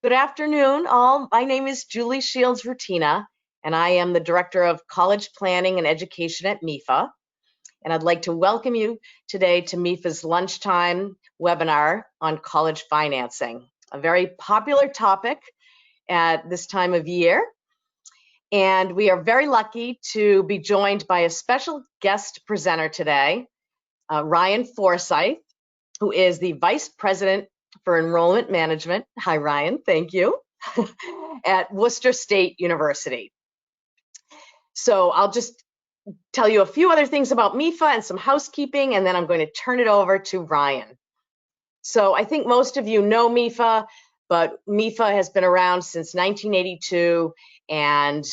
Good afternoon, all. My name is Julie Shields-Rutina, and I am the Director of College Planning and Education at MEFA. And I'd like to welcome you today to MEFA's lunchtime webinar on college financing, a very popular topic at this time of year. And we are very lucky to be joined by a special guest presenter today, Ryan Forsythe, who is the Vice President for Enrollment Management. Hi, Ryan, thank you, at Worcester State University. So I'll just tell you a few other things about MEFA and some housekeeping, and then I'm going to turn it over to Ryan. So I think most of you know MEFA, but MEFA has been around since 1982, and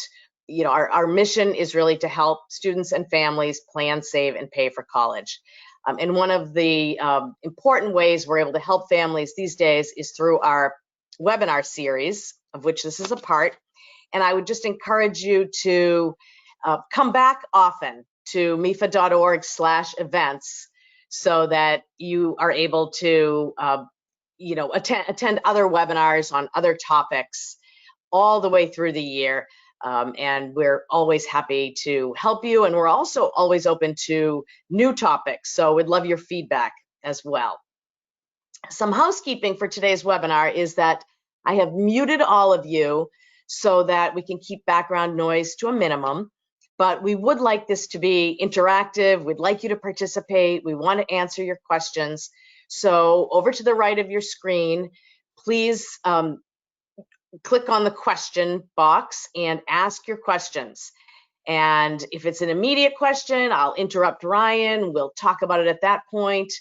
our mission is really to help students and families plan, save, and pay for college. And one of the important ways we're able to help families these days is through our webinar series, of which this is a part. And I would just encourage you to come back often to mefa.org/events so that you are able to attend other webinars on other topics all the way through the year. And we're always happy to help you. And we're also always open to new topics. So we'd love your feedback as well. Some housekeeping for today's webinar is that I have muted all of you so that we can keep background noise to a minimum. But we would like this to be interactive. We'd like you to participate. We want to answer your questions. So over to the right of your screen, please click on the question box and ask your questions. And if it's an immediate question, I'll interrupt Ryan. We'll talk about it at that point.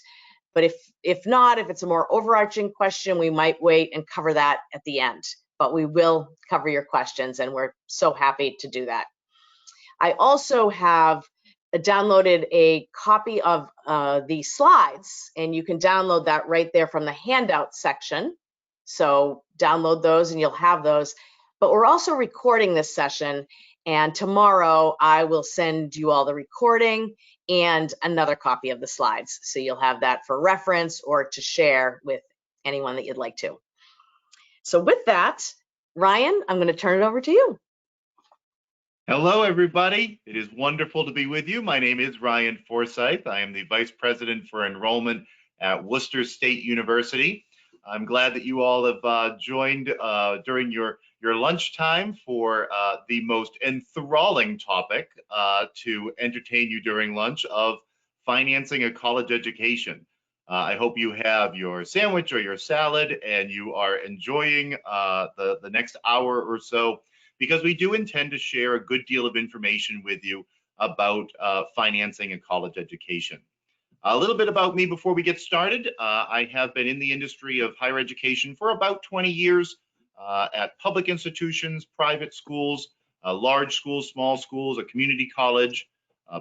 But if not, if it's a more overarching question, we might wait and cover that at the end. But we will cover your questions, and we're so happy to do that. I also have downloaded a copy of the slides, and you can download that right there from the handout section. So download those and you'll have those. But we're also recording this session, and tomorrow I will send you all the recording and another copy of the slides. So you'll have that for reference or to share with anyone that you'd like to. So with that, Ryan, I'm going to turn it over to you. Hello, everybody. It is wonderful to be with you. My name is Ryan Forsythe. I am the Vice President for Enrollment at Worcester State University. I'm glad that you all have joined during your lunchtime for the most enthralling topic to entertain you during lunch of financing a college education. I hope you have your sandwich or your salad and you are enjoying the next hour or so, because we do intend to share a good deal of information with you about financing a college education. A little bit about me before we get started. I have been in the industry of higher education for about 20 years at public institutions, private schools, large schools, small schools, a community college,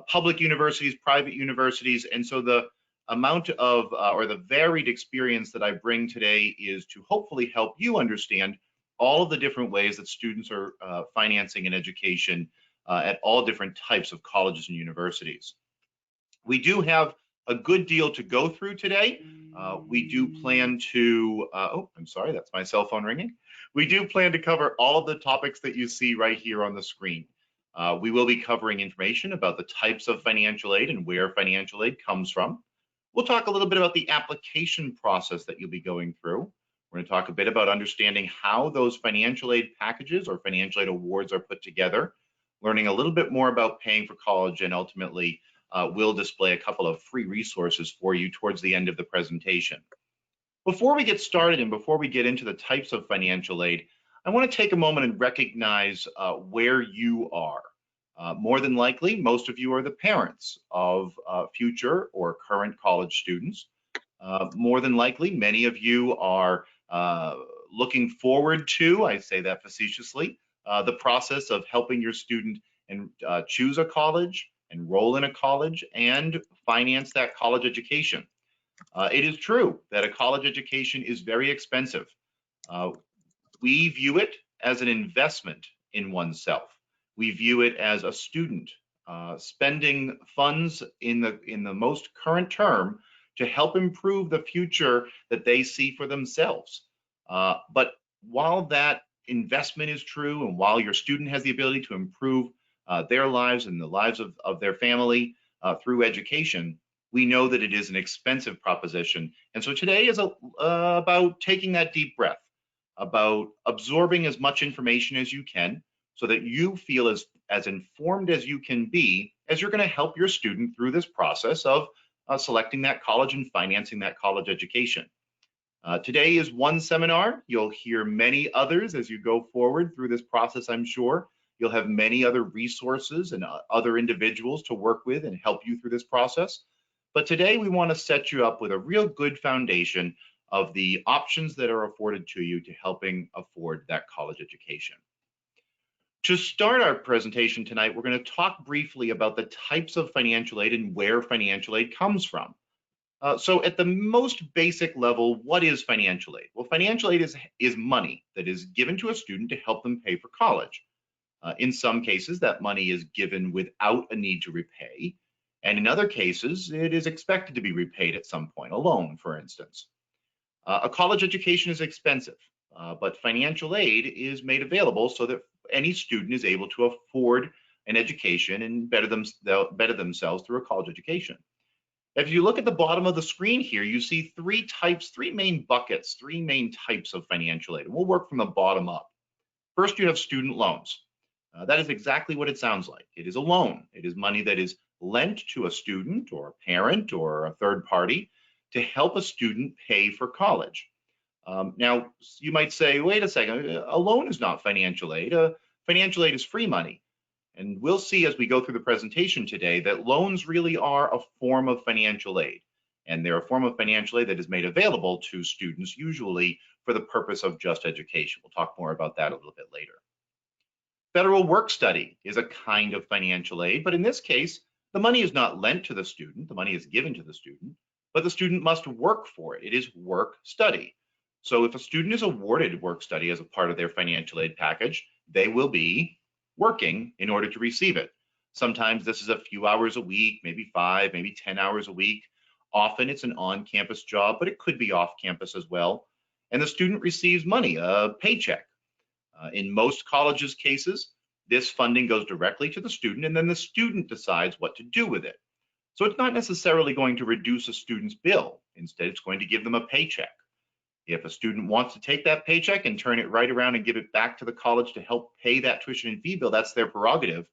public universities, private universities. And so the amount of or the varied experience that I bring today is to hopefully help you understand all of the different ways that students are financing an education at all different types of colleges and universities. We do have a good deal to go through today. We do plan to, oh, I'm sorry, that's my cell phone ringing. We do plan to cover all of the topics that you see right here on the screen. We will be covering information about the types of financial aid and where financial aid comes from. We'll talk a little bit about the application process that you'll be going through. We're going to talk a bit about understanding how those financial aid packages or financial aid awards are put together, learning a little bit more about paying for college, and ultimately we'll display a couple of free resources for you towards the end of the presentation. Before we get started and before we get into the types of financial aid, I want to take a moment and recognize where you are. More than likely, most of you are the parents of future or current college students. More than likely, many of you are looking forward to, I say that facetiously, the process of helping your student and choose a college, enroll in a college, and finance that college education. It is true that a college education is very expensive. We view it as an investment in oneself. We view it as a student spending funds in the most current term to help improve the future that they see for themselves. But while that investment is true, and while your student has the ability to improve their lives and the lives of their family through education, we know that it is an expensive proposition. And so today is about taking that deep breath, about absorbing as much information as you can so that you feel as informed as you can be as you're going to help your student through this process of selecting that college and financing that college education. Today is one seminar. You'll hear many others as you go forward through this process, I'm sure. You'll have many other resources and other individuals to work with and help you through this process. But today we want to set you up with a real good foundation of the options that are afforded to you to helping afford that college education. To start our presentation tonight, we're going to talk briefly about the types of financial aid and where financial aid comes from. So at the most basic level, what is financial aid? Well, financial aid is money that is given to a student to help them pay for college. In some cases, that money is given without a need to repay. And in other cases, it is expected to be repaid at some point, a loan, for instance. A college education is expensive, but financial aid is made available so that any student is able to afford an education and better themselves through a college education. If you look at the bottom of the screen here, you see three main buckets, three main types of financial aid. And we'll work from the bottom up. First, you have student loans. That is exactly what it sounds like. It is a loan. It is money that is lent to a student or a parent or a third party to help a student pay for college. Now, you might say, wait a second, a loan is not financial aid. Financial aid is free money. And we'll see as we go through the presentation today that loans really are a form of financial aid. And they're a form of financial aid that is made available to students, usually for the purpose of just education. We'll talk more about that a little bit later. Federal work study is a kind of financial aid, but in this case, the money is not lent to the student, the money is given to the student, but the student must work for it. It is work study. So if a student is awarded work study as a part of their financial aid package, they will be working in order to receive it. Sometimes this is a few hours a week, maybe 5, maybe 10 hours a week. Often it's an on-campus job, but it could be off-campus as well. And the student receives money, a paycheck. In most colleges' cases, this funding goes directly to the student, and then the student decides what to do with it. So it's not necessarily going to reduce a student's bill. Instead, it's going to give them a paycheck. If a student wants to take that paycheck and turn it right around and give it back to the college to help pay that tuition and fee bill, that's their prerogative.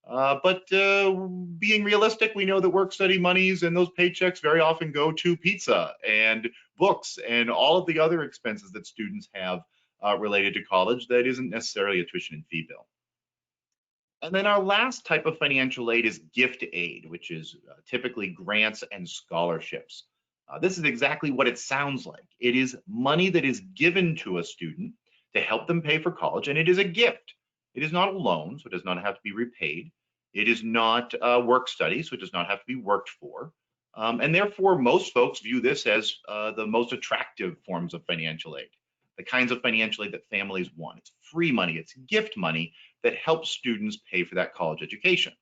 But being realistic, we know that work study monies and those paychecks very often go to pizza and books and all of the other expenses that students have related to college that isn't necessarily a tuition and fee bill. And then our last type of financial aid is gift aid, which is typically grants and scholarships. This is exactly what it sounds like. It is money that is given to a student to help them pay for college, and it is a gift. It is not a loan, so it does not have to be repaid. It is not work study, so it does not have to be worked for. And therefore, most folks view this as the most attractive forms of financial aid, the kinds of financial aid that families want. It's free money, it's gift money that helps students pay for that college education.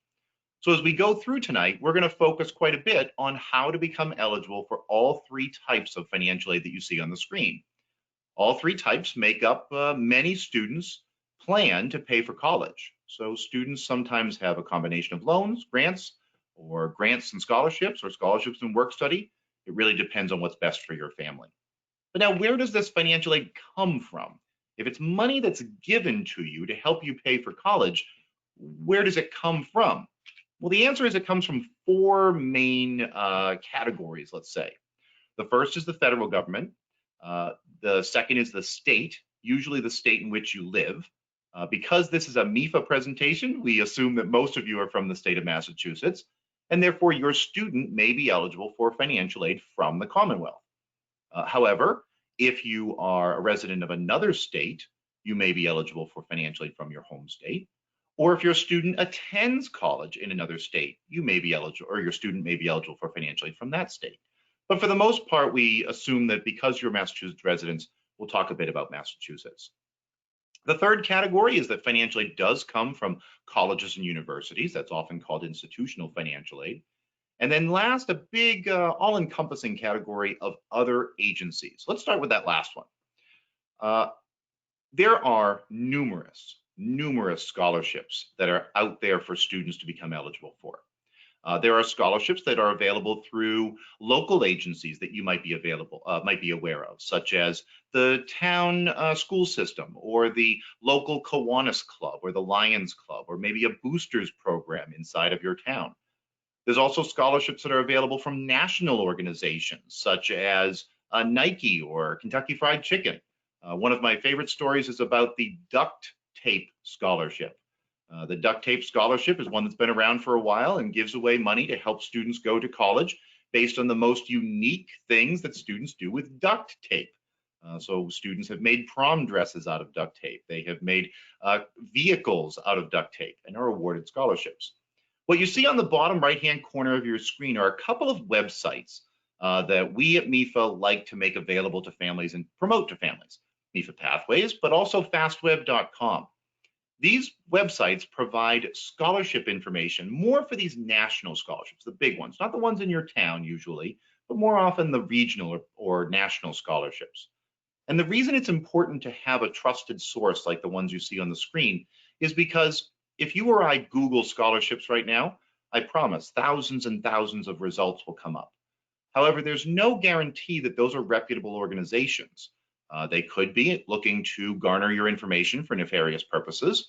So as we go through tonight, we're going to focus quite a bit on how to become eligible for all three types of financial aid that you see on the screen. All three types make up many students' plan to pay for college. So students sometimes have a combination of loans, grants, or grants and scholarships, or scholarships and work study. It really depends on what's best for your family. But now, where does this financial aid come from? If it's money that's given to you to help you pay for college, where does it come from? Well, the answer is it comes from four main categories, let's say. The first is the federal government. The second is the state, usually the state in which you live. Because this is a MEFA presentation, we assume that most of you are from the state of Massachusetts, and therefore your student may be eligible for financial aid from the Commonwealth. However, if you are a resident of another state, you may be eligible for financial aid from your home state. Or if your student attends college in another state, you may be eligible, or your student may be eligible for financial aid from that state. But for the most part, we assume that because you're Massachusetts residents, we'll talk a bit about Massachusetts. The third category is that financial aid does come from colleges and universities. That's often called institutional financial aid. And then last, a big all-encompassing category of other agencies. Let's start with that last one. There are numerous scholarships that are out there for students to become eligible for. There are scholarships that are available through local agencies that you might be aware of, such as the town school system, or the local Kiwanis Club, or the Lions Club, or maybe a boosters program inside of your town. There's also scholarships that are available from national organizations, such as Nike or Kentucky Fried Chicken. One of my favorite stories is about the duct tape scholarship. The duct tape scholarship is one that's been around for a while and gives away money to help students go to college based on the most unique things that students do with duct tape. So students have made prom dresses out of duct tape. They have made vehicles out of duct tape and are awarded scholarships. What you see on the bottom right-hand corner of your screen are a couple of websites that we at MEFA like to make available to families and promote to families. MEFA Pathways, but also fastweb.com. These websites provide scholarship information more for these national scholarships, the big ones, not the ones in your town usually, but more often the regional or national scholarships. And the reason it's important to have a trusted source like the ones you see on the screen is because if you or I Google scholarships right now, I promise thousands and thousands of results will come up. However, there's no guarantee that those are reputable organizations. They could be looking to garner your information for nefarious purposes,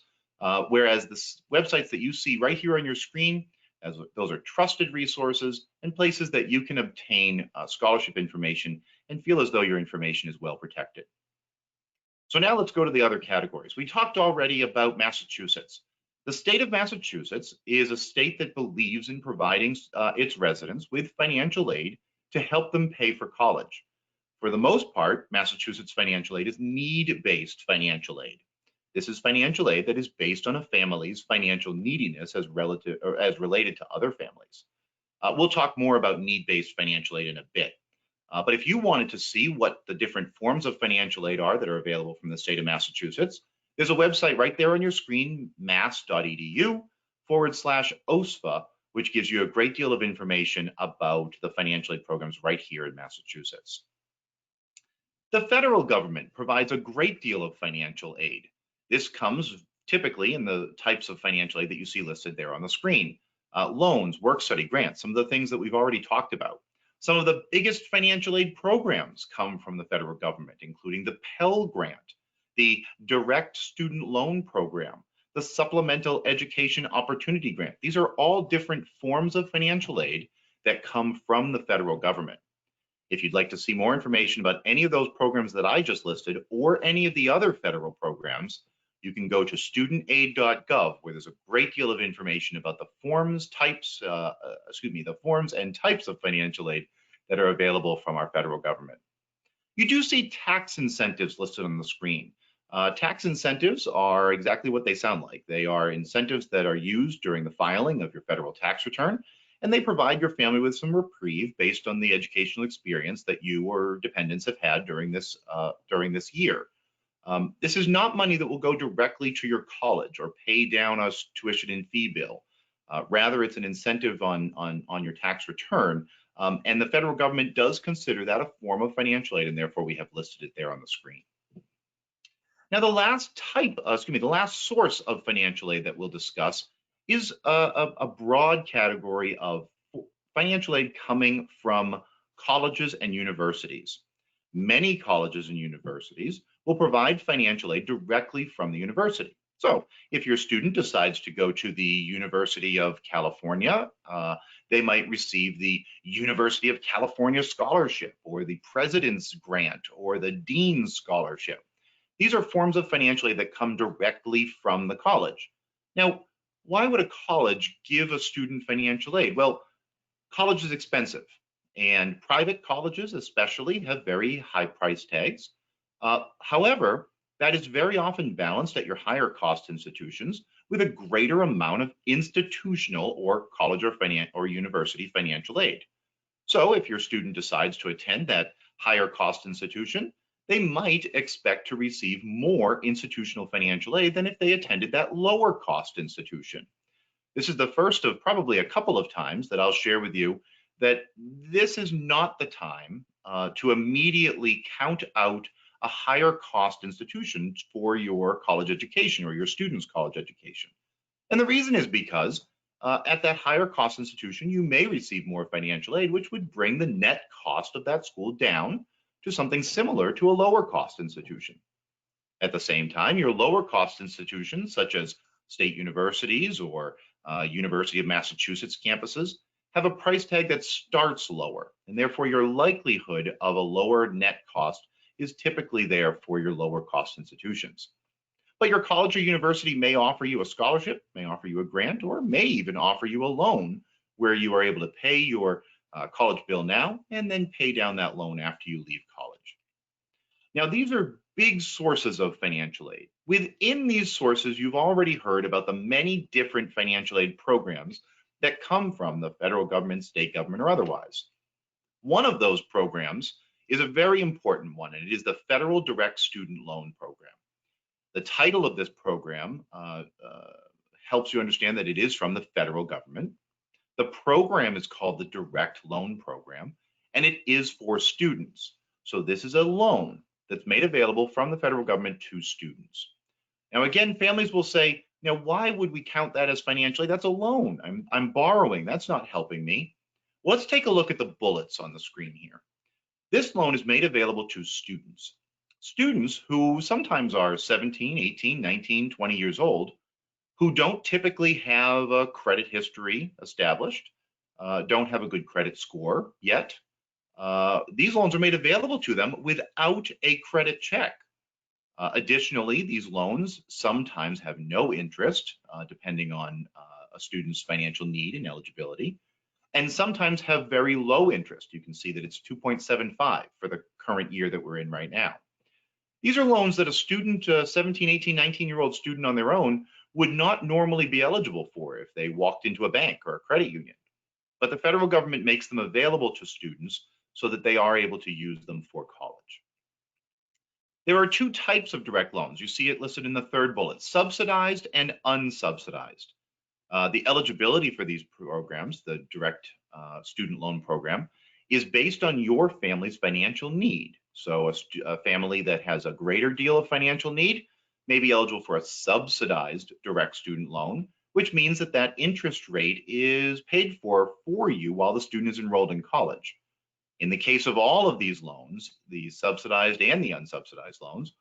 whereas the websites that you see right here on your screen, those are trusted resources and places that you can obtain scholarship information and feel as though your information is well protected. So now let's go to the other categories. We talked already about Massachusetts. The state of Massachusetts is a state that believes in providing its residents with financial aid to help them pay for college. For the most part, Massachusetts financial aid is need-based financial aid. This is financial aid that is based on a family's financial neediness as related to other families. We'll talk more about need-based financial aid in a bit. But if you wanted to see what the different forms of financial aid are that are available from the state of Massachusetts, there's a website right there on your screen, mass.edu/OSFA, which gives you a great deal of information about the financial aid programs right here in Massachusetts. The federal government provides a great deal of financial aid. This comes typically in the types of financial aid that you see listed there on the screen. Loans, work study grants, some of the things that we've already talked about. Some of the biggest financial aid programs come from the federal government, including the Pell Grant, the Direct Student Loan Program, the Supplemental Education Opportunity Grant. These are all different forms of financial aid that come from the federal government. If you'd like to see more information about any of those programs that I just listed or any of the other federal programs, you can go to studentaid.gov, where there's a great deal of information about the forms, the forms and types of financial aid that are available from our federal government. You do see tax incentives listed on the screen. Tax incentives are exactly what they sound like. They are incentives that are used during the filing of your federal tax return, and they provide your family with some reprieve based on the educational experience that you or dependents have had during this year. This is not money that will go directly to your college or pay down a tuition and fee bill. Rather, it's an incentive on your tax return, and the federal government does consider that a form of financial aid, and therefore we have listed it there on the screen. Now, the last source of financial aid that we'll discuss is a broad category of financial aid coming from colleges and universities. Many colleges and universities will provide financial aid directly from the university. So if your student decides to go to the University of California, they might receive the University of California Scholarship, or the President's Grant, or the Dean's Scholarship. These are forms of financial aid that come directly from the college. Now, why would a college give a student financial aid? Well, college is expensive, and private colleges especially have very high price tags. However, that is very often balanced at your higher cost institutions with a greater amount of institutional or college or university financial aid. So if your student decides to attend that higher cost institution, they might expect to receive more institutional financial aid than if they attended that lower cost institution. This is the first of probably a couple of times that I'll share with you that this is not the time to immediately count out a higher cost institution for your college education or your students' college education. And the reason is because at that higher cost institution, you may receive more financial aid, which would bring the net cost of that school down to something similar to a lower cost institution. At the same time, your lower cost institutions, such as state universities or University of Massachusetts campuses, have a price tag that starts lower, and therefore your likelihood of a lower net cost is typically there for your lower cost institutions. But your college or university may offer you a scholarship, may offer you a grant, or may even offer you a loan where you are able to pay your college bill now and then pay down that loan after you leave college. Now, these are big sources of financial aid. Within these sources, you've already heard about the many different financial aid programs that come from the federal government, state government, or otherwise. One of those programs is a very important one, and it is the Federal Direct Student Loan Program. The title of this program helps you understand that it is from the federal government. The program is called the Direct Loan Program, and it is for students. So this is a loan that's made available from the federal government to students. Now, again, families will say, now, why would we count that as financially? That's a loan. I'm borrowing. That's not helping me. Well, let's take a look at the bullets on the screen here. This loan is made available to students. Students who sometimes are 17, 18, 19, 20 years old, who don't typically have a credit history established, don't have a good credit score yet. These loans are made available to them without a credit check. Additionally, these loans sometimes have no interest, depending on a student's financial need and eligibility, and sometimes have very low interest. You can see that it's 2.75 for the current year that we're in right now. These are loans that a student, 17, 18, 19-year-old student on their own would not normally be eligible for if they walked into a bank or a credit union. But the federal government makes them available to students so that they are able to use them for college. There are two types of direct loans. You see it listed in the third bullet, subsidized and unsubsidized. The eligibility for these programs, the direct student loan program, is based on your family's financial need. So a family that has a greater deal of financial need may be eligible for a subsidized direct student loan, which means that that interest rate is paid for you while the student is enrolled in college. In the case of all of these loans, the subsidized and the unsubsidized loans,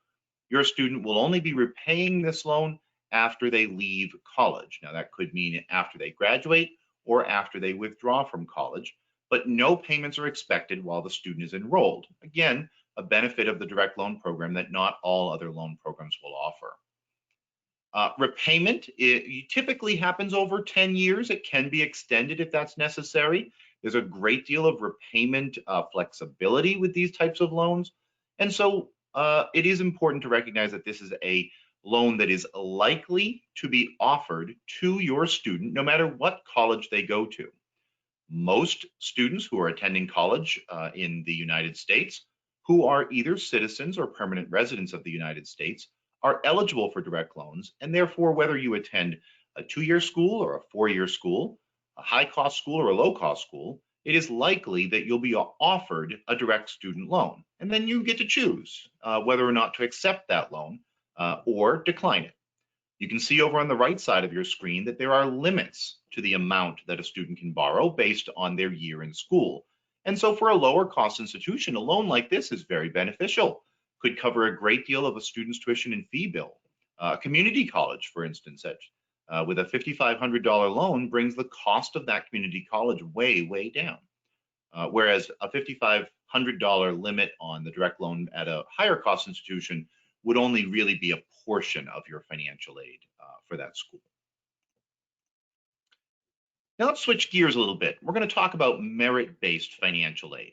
your student will only be repaying this loan after they leave college. Now, that could mean after they graduate or after they withdraw from college, but no payments are expected while the student is enrolled. Again, a benefit of the direct loan program that not all other loan programs will offer. Repayment typically happens over 10 years. It can be extended if that's necessary. There's a great deal of repayment flexibility with these types of loans. And so it is important to recognize that this is a loan that is likely to be offered to your student no matter what college they go to. Most students who are attending college in the United States who are either citizens or permanent residents of the United States are eligible for direct loans, and therefore whether you attend a 2-year school or a 4-year school, a high-cost school or a low-cost school, it is likely that you'll be offered a direct student loan, and then you get to choose whether or not to accept that loan or decline it. You can see over on the right side of your screen that there are limits to the amount that a student can borrow based on their year in school. And so for a lower cost institution, a loan like this is very beneficial. Could cover a great deal of a student's tuition and fee bill. A community college, for instance, with a $5,500 loan brings the cost of that community college way, way down. Whereas a $5,500 limit on the direct loan at a higher cost institution would only really be a portion of your financial aid for that school. Now let's switch gears a little bit. We're going to talk about merit-based financial aid.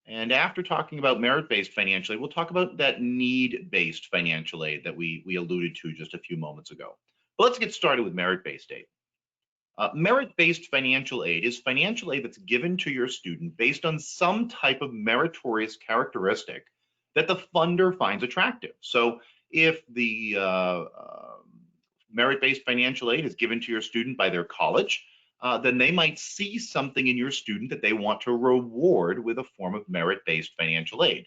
And after talking about merit-based financial aid, we'll talk about that need-based financial aid that we alluded to just a few moments ago. But let's get started with merit-based aid. Merit-based financial aid is financial aid that's given to your student based on some type of meritorious characteristic that the funder finds attractive. So if the merit-based financial aid is given to your student by their college, then they might see something in your student that they want to reward with a form of merit-based financial aid.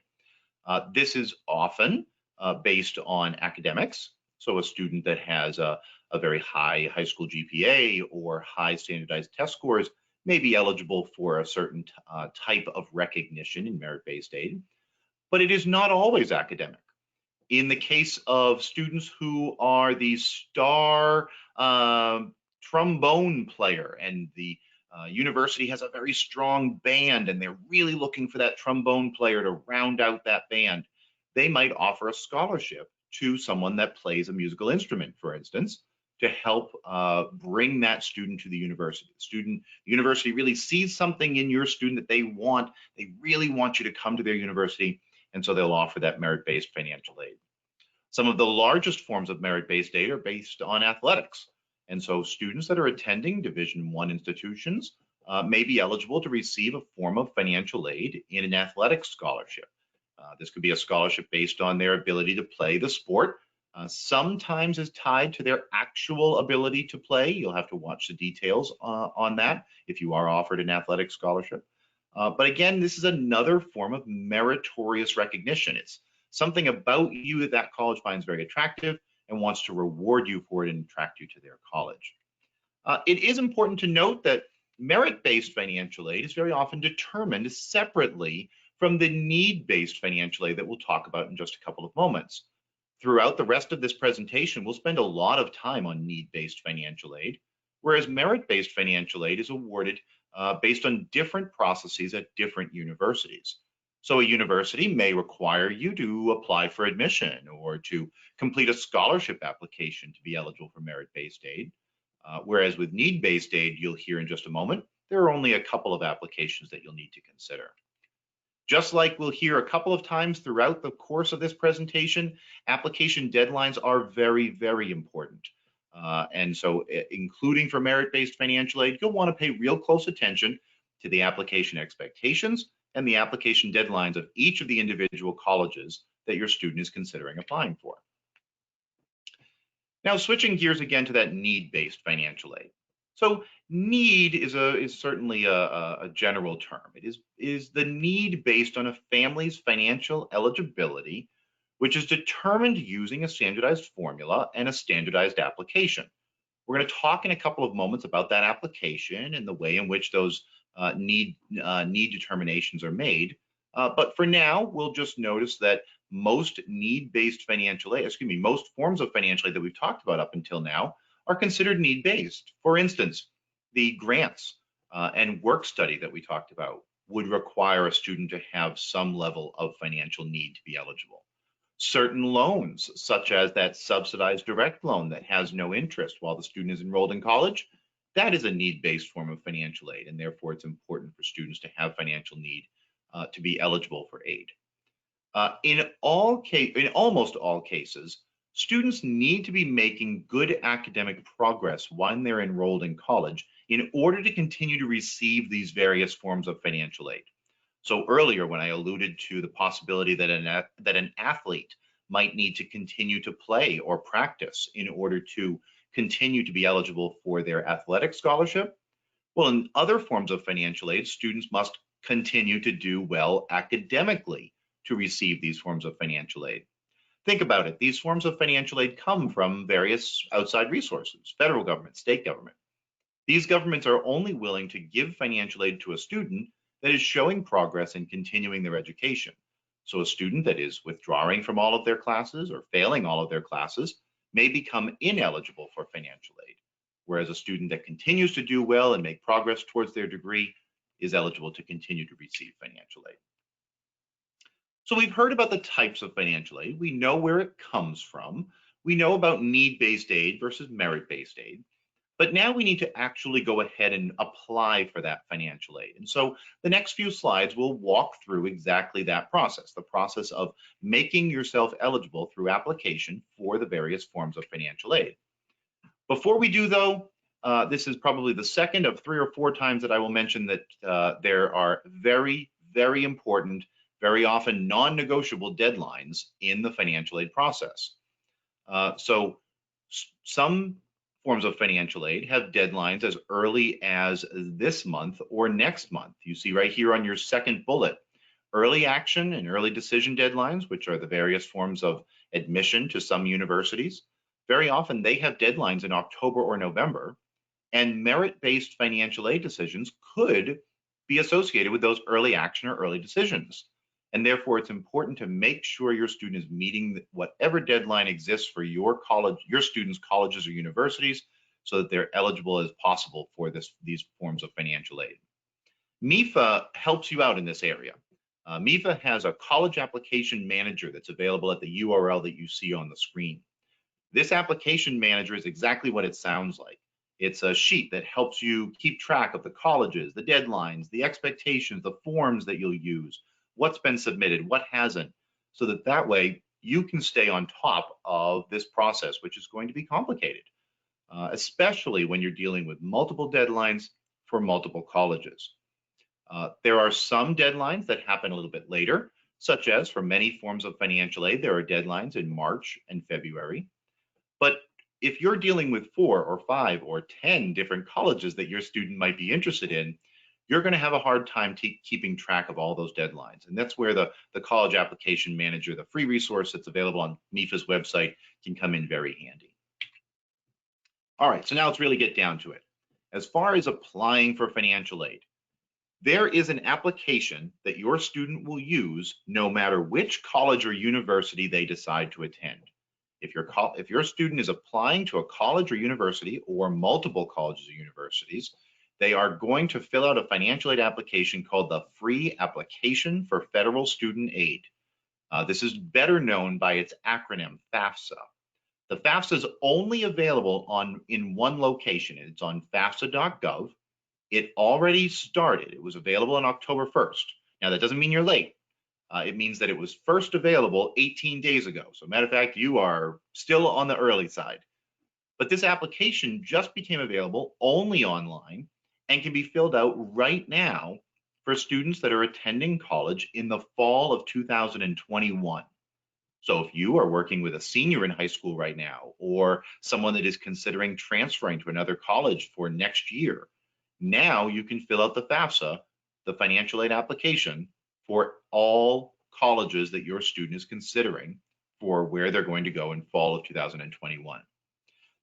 This is often based on academics. So a student that has a very high high school GPA or high standardized test scores may be eligible for a certain type of recognition in merit-based aid, but it is not always academic. In the case of students who are the star trombone player and the university has a very strong band and they're really looking for that trombone player to round out that band, they might offer a scholarship to someone that plays a musical instrument, for instance, to help bring that student to the university. The university really sees something in your student that they really want you to come to their university, and so they'll offer that merit-based financial aid. Some of the largest forms of merit-based aid are based on athletics. And so students that are attending Division I institutions may be eligible to receive a form of financial aid in an athletic scholarship. This could be a scholarship based on their ability to play the sport. Sometimes is tied to their actual ability to play. You'll have to watch the details on that if you are offered an athletic scholarship. But again, this is another form of meritorious recognition. It's something about you that that college finds very attractive and wants to reward you for it and attract you to their college. It is important to note that merit-based financial aid is very often determined separately from the need-based financial aid that we'll talk about in just a couple of moments. Throughout the rest of this presentation, we'll spend a lot of time on need-based financial aid, whereas merit-based financial aid is awarded based on different processes at different universities. So a university may require you to apply for admission or to complete a scholarship application to be eligible for merit-based aid. Whereas with need-based aid, you'll hear in just a moment, there are only a couple of applications that you'll need to consider. Just like we'll hear a couple of times throughout the course of this presentation, application deadlines are very, very important. And so including for merit-based financial aid, you'll want to pay real close attention to the application expectations and the application deadlines of each of the individual colleges that your student is considering applying for. Now, switching gears again to that need-based financial aid. So need is certainly a general term. It is the need based on a family's financial eligibility, which is determined using a standardized formula and a standardized application. We're going to talk in a couple of moments about that application and the way in which those need determinations are made. But for now, we'll just notice that most need-based financial aid, most forms of financial aid that we've talked about up until now are considered need-based. For instance, the grants and work study that we talked about would require a student to have some level of financial need to be eligible. Certain loans, such as that subsidized direct loan that has no interest while the student is enrolled in college, that is a need-based form of financial aid, and therefore it's important for students to have financial need to be eligible for aid. In almost all cases, students need to be making good academic progress when they're enrolled in college in order to continue to receive these various forms of financial aid. So earlier, when I alluded to the possibility that an athlete might need to continue to play or practice in order to continue to be eligible for their athletic scholarship, well, in other forms of financial aid, students must continue to do well academically to receive these forms of financial aid. Think about it. These forms of financial aid come from various outside resources, federal government, state government. These governments are only willing to give financial aid to a student that is showing progress in continuing their education. So a student that is withdrawing from all of their classes or failing all of their classes may become ineligible for financial aid, whereas a student that continues to do well and make progress towards their degree is eligible to continue to receive financial aid. So we've heard about the types of financial aid. We know where it comes from. We know about need-based aid versus merit-based aid. But now we need to actually go ahead and apply for that financial aid. And so the next few slides will walk through exactly that process, the process of making yourself eligible through application for the various forms of financial aid. Before we do, though, this is probably the second of 3 or 4 times that I will mention that there are very, very important, very often non-negotiable deadlines in the financial aid process. So some forms of financial aid have deadlines as early as this month or next month. You see right here on your second bullet, Early action and early decision deadlines, which are the various forms of admission to some universities, very often they have deadlines in October or November, and merit-based financial aid decisions could be associated with those early action or early decisions. And therefore, it's important to make sure your student is meeting whatever deadline exists for your college, your students' colleges or universities, so that they're eligible as possible for these forms of financial aid. MEFA helps you out in this area. MEFA has a college application manager that's available at the URL that you see on the screen. This application manager is exactly what it sounds like. It's a sheet that helps you keep track of the colleges, the deadlines, the expectations, the forms that you'll use, what's been submitted, what hasn't, so that way you can stay on top of this process, which is going to be complicated, especially when you're dealing with multiple deadlines for multiple colleges. There are some deadlines that happen a little bit later, such as for many forms of financial aid, there are deadlines in March and February. But if you're dealing with 4 or 5 or 10 different colleges that your student might be interested in, you're going to have a hard time keeping track of all those deadlines. And that's where the college application manager, the free resource that's available on MEFA's website, can come in very handy. All right, so now let's really get down to it. As far as applying for financial aid, there is an application that your student will use no matter which college or university they decide to attend. If your student is applying to a college or university or multiple colleges or universities, they are going to fill out a financial aid application called the Free Application for Federal Student Aid. This is better known by its acronym, FAFSA. The FAFSA is only available in one location. It's on FAFSA.gov. It already started. It was available on October 1st. Now, that doesn't mean you're late. It means that it was first available 18 days ago. So matter of fact, you are still on the early side. But this application just became available only online and can be filled out right now for students that are attending college in the fall of 2021. So if you are working with a senior in high school right now, or someone that is considering transferring to another college for next year, now you can fill out the FAFSA, the financial aid application, for all colleges that your student is considering for where they're going to go in fall of 2021.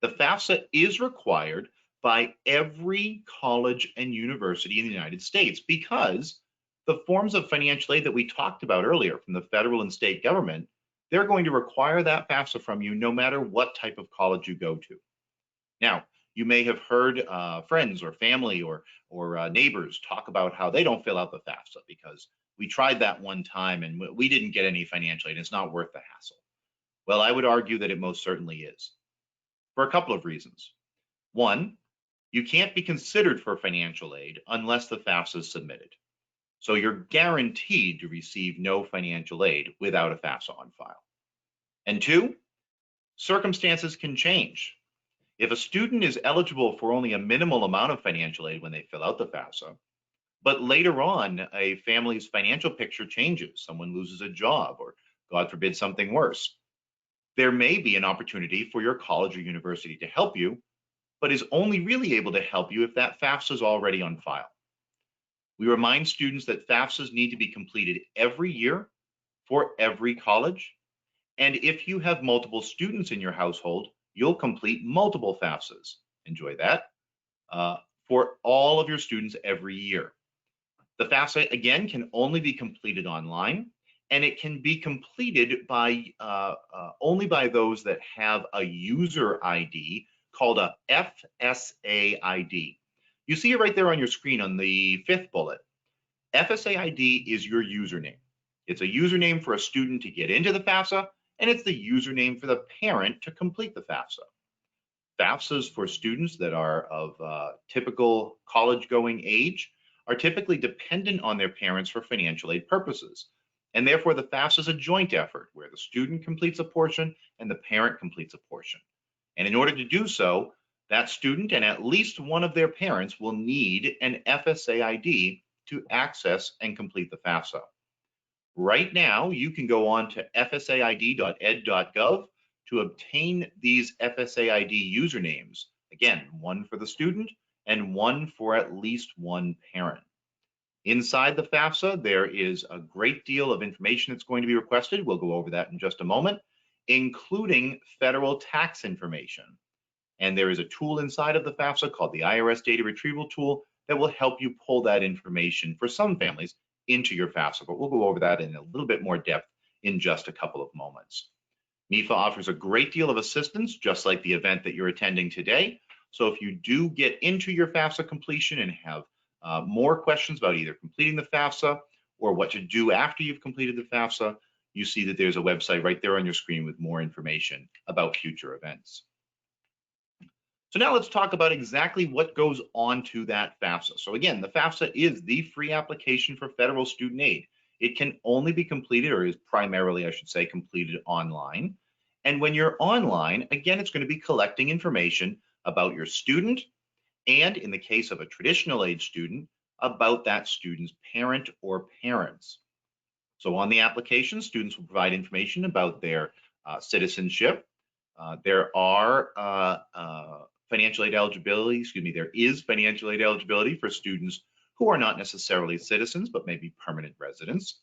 The FAFSA is required by every college and university in the United States because the forms of financial aid that we talked about earlier from the federal and state government, they're going to require that FAFSA from you no matter what type of college you go to. Now, you may have heard friends or family or neighbors talk about how they don't fill out the FAFSA because we tried that one time and we didn't get any financial aid. It's not worth the hassle. Well, I would argue that it most certainly is, for a couple of reasons. One, you can't be considered for financial aid unless the FAFSA is submitted. So you're guaranteed to receive no financial aid without a FAFSA on file. And two, circumstances can change. If a student is eligible for only a minimal amount of financial aid when they fill out the FAFSA, but later on a family's financial picture changes, someone loses a job, or God forbid something worse, there may be an opportunity for your college or university to help you, but is only really able to help you if that FAFSA is already on file. We remind students that FAFSAs need to be completed every year for every college. And if you have multiple students in your household, you'll complete multiple FAFSAs. Enjoy that. For all of your students every year. The FAFSA, again, can only be completed online, and it can be completed by only by those that have a user ID called a FSA ID. You see it right there on your screen on the 5th bullet. FSA ID is your username. It's a username for a student to get into the FAFSA, and it's the username for the parent to complete the FAFSA. FAFSAs for students that are of typical college-going age are typically dependent on their parents for financial aid purposes. And therefore, the FAFSA is a joint effort where the student completes a portion and the parent completes a portion. And in order to do so, that student and at least one of their parents will need an FSA ID to access and complete the FAFSA. Right now, you can go on to fsaid.ed.gov to obtain these FSA ID usernames. Again, one for the student and one for at least one parent. Inside the FAFSA, there is a great deal of information that's going to be requested. We'll go over that in just a moment, including federal tax information. And there is a tool inside of the FAFSA called the IRS Data Retrieval Tool that will help you pull that information for some families into your FAFSA, but we'll go over that in a little bit more depth in just a couple of moments. MEFA offers a great deal of assistance, just like the event that you're attending today. So if you do get into your FAFSA completion and have more questions about either completing the FAFSA or what to do after you've completed the FAFSA, you see that there's a website right there on your screen with more information about future events. So now let's talk about exactly what goes on to that FAFSA. So again, the FAFSA is the free application for federal student aid. It can only be completed, or is primarily, I should say, completed online. And when you're online, again, it's going to be collecting information about your student, and in the case of a traditional aid student, about that student's parent or parents. So on the application, students will provide information about their citizenship. There is financial aid eligibility for students who are not necessarily citizens, but maybe permanent residents.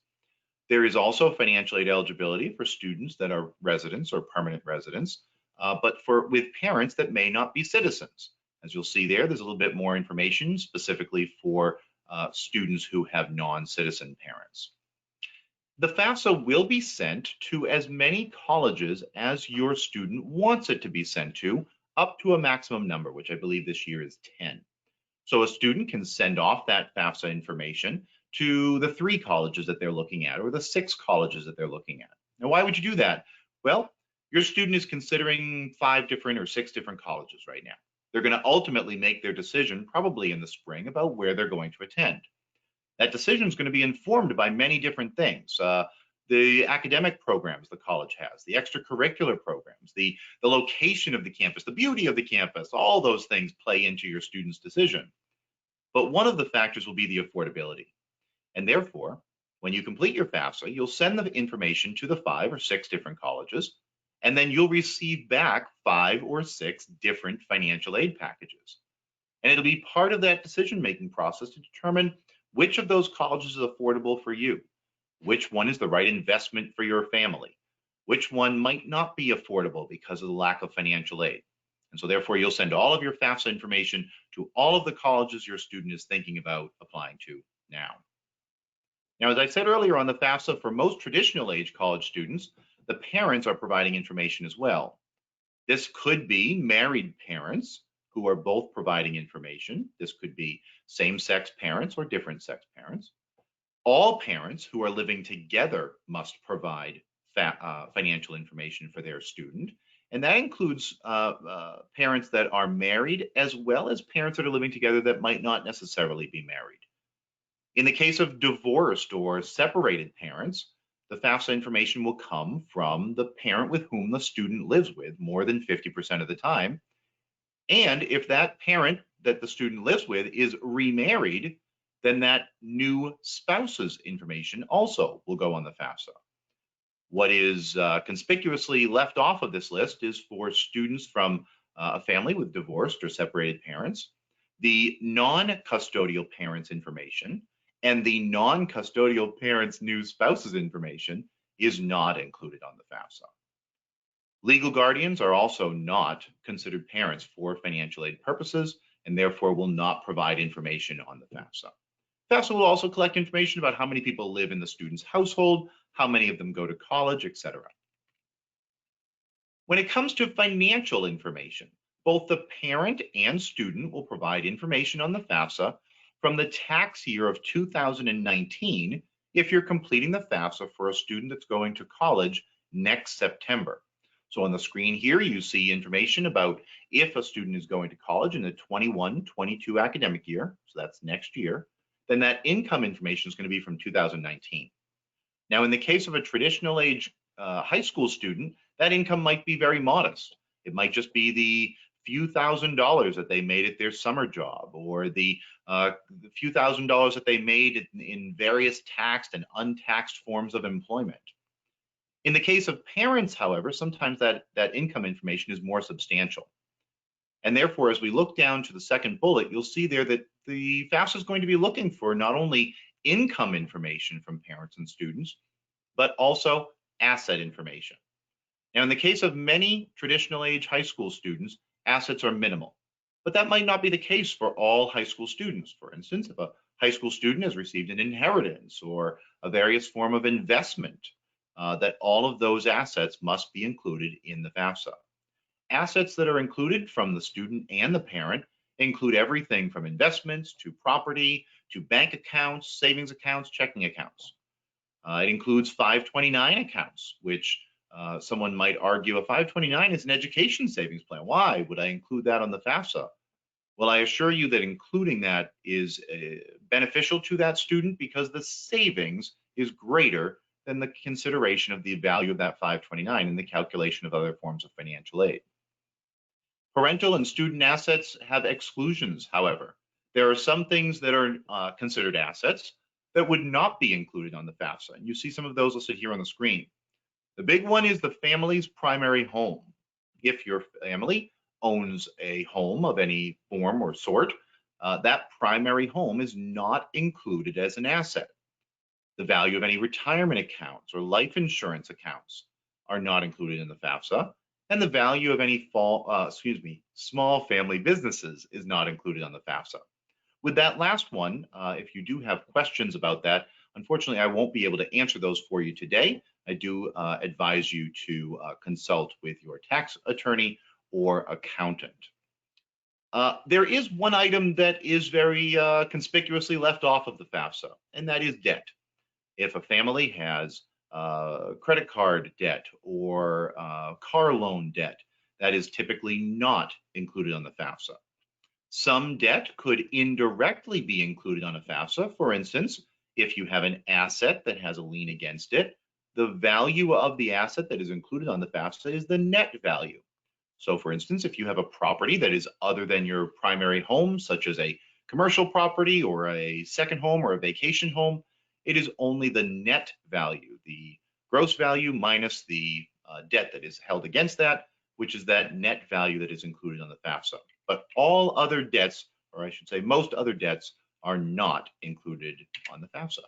There is also financial aid eligibility for students that are residents or permanent residents, but with parents that may not be citizens. As you'll see there's a little bit more information specifically for students who have non-citizen parents. The FAFSA will be sent to as many colleges as your student wants it to be sent to, up to a maximum number, which I believe this year is 10. So a student can send off that FAFSA information to the 3 colleges that they're looking at, or the 6 colleges that they're looking at. Now, why would you do that? Well, your student is considering 5 different or 6 different colleges right now. They're going to ultimately make their decision probably in the spring about where they're going to attend. That decision is going to be informed by many different things. The academic programs the college has, the extracurricular programs, the location of the campus, the beauty of the campus, all those things play into your student's decision. But one of the factors will be the affordability. And therefore, when you complete your FAFSA, you'll send the information to the 5 or 6 different colleges, and then you'll receive back 5 or 6 different financial aid packages. And it'll be part of that decision-making process to determine which of those colleges is affordable for you, which one is the right investment for your family, which one might not be affordable because of the lack of financial aid. And so therefore, you'll send all of your FAFSA information to all of the colleges your student is thinking about applying to now. Now, as I said earlier on the FAFSA, for most traditional age college students, the parents are providing information as well. This could be married parents who are both providing information. This could be same-sex parents or different sex parents. All parents who are living together must provide financial information for their student. And that includes parents that are married, as well as parents that are living together that might not necessarily be married. In the case of divorced or separated parents, the FAFSA information will come from the parent with whom the student lives with more than 50% of the time. And if that parent that the student lives with is remarried, then that new spouse's information also will go on the FAFSA. What is conspicuously left off of this list is for students from a family with divorced or separated parents, the non-custodial parents' information, and the non-custodial parents' new spouse's information is not included on the FAFSA. Legal guardians are also not considered parents for financial aid purposes, and therefore will not provide information on the FAFSA. FAFSA will also collect information about how many people live in the student's household, how many of them go to college, etc. When it comes to financial information, both the parent and student will provide information on the FAFSA from the tax year of 2019 if you're completing the FAFSA for a student that's going to college next September. So on the screen here, you see information about if a student is going to college in the 21-22 academic year, so that's next year, then that income information is going to be from 2019. Now, in the case of a traditional age high school student, that income might be very modest. It might just be the few $1,000s that they made at their summer job, or the few $1,000s that they made in various taxed and untaxed forms of employment. In the case of parents, however, sometimes that income information is more substantial. And therefore, as we look down to the second bullet, you'll see there that the FAFSA is going to be looking for not only income information from parents and students, but also asset information. Now, in the case of many traditional age high school students, assets are minimal, but that might not be the case for all high school students. For instance, if a high school student has received an inheritance or a various form of investment, that all of those assets must be included in the FAFSA. Assets that are included from the student and the parent include everything from investments to property to bank accounts, savings accounts, checking accounts. It includes 529 accounts, which someone might argue a 529 is an education savings plan. Why would I include that on the FAFSA? Well, I assure you that including that is beneficial to that student because the savings is greater than the consideration of the value of that 529 in the calculation of other forms of financial aid. Parental and student assets have exclusions, however. There are some things that are considered assets that would not be included on the FAFSA. And you see some of those listed here on the screen. The big one is the family's primary home. If your family owns a home of any form or sort, that primary home is not included as an asset. The value of any retirement accounts or life insurance accounts are not included in the FAFSA, and the value of any small family businesses is not included on the FAFSA. With that last one, if you do have questions about that, unfortunately, I won't be able to answer those for you today. I do advise you to consult with your tax attorney or accountant. There is one item that is very conspicuously left off of the FAFSA, and that is debt. If a family has credit card debt or car loan debt, that is typically not included on the FAFSA. Some debt could indirectly be included on a FAFSA. For instance, if you have an asset that has a lien against it, the value of the asset that is included on the FAFSA is the net value. So for instance, if you have a property that is other than your primary home, such as a commercial property or a second home or a vacation home, it is only the net value, the gross value minus the debt that is held against that, which is that net value that is included on the FAFSA. But all other debts, or I should say most other debts, are not included on the FAFSA.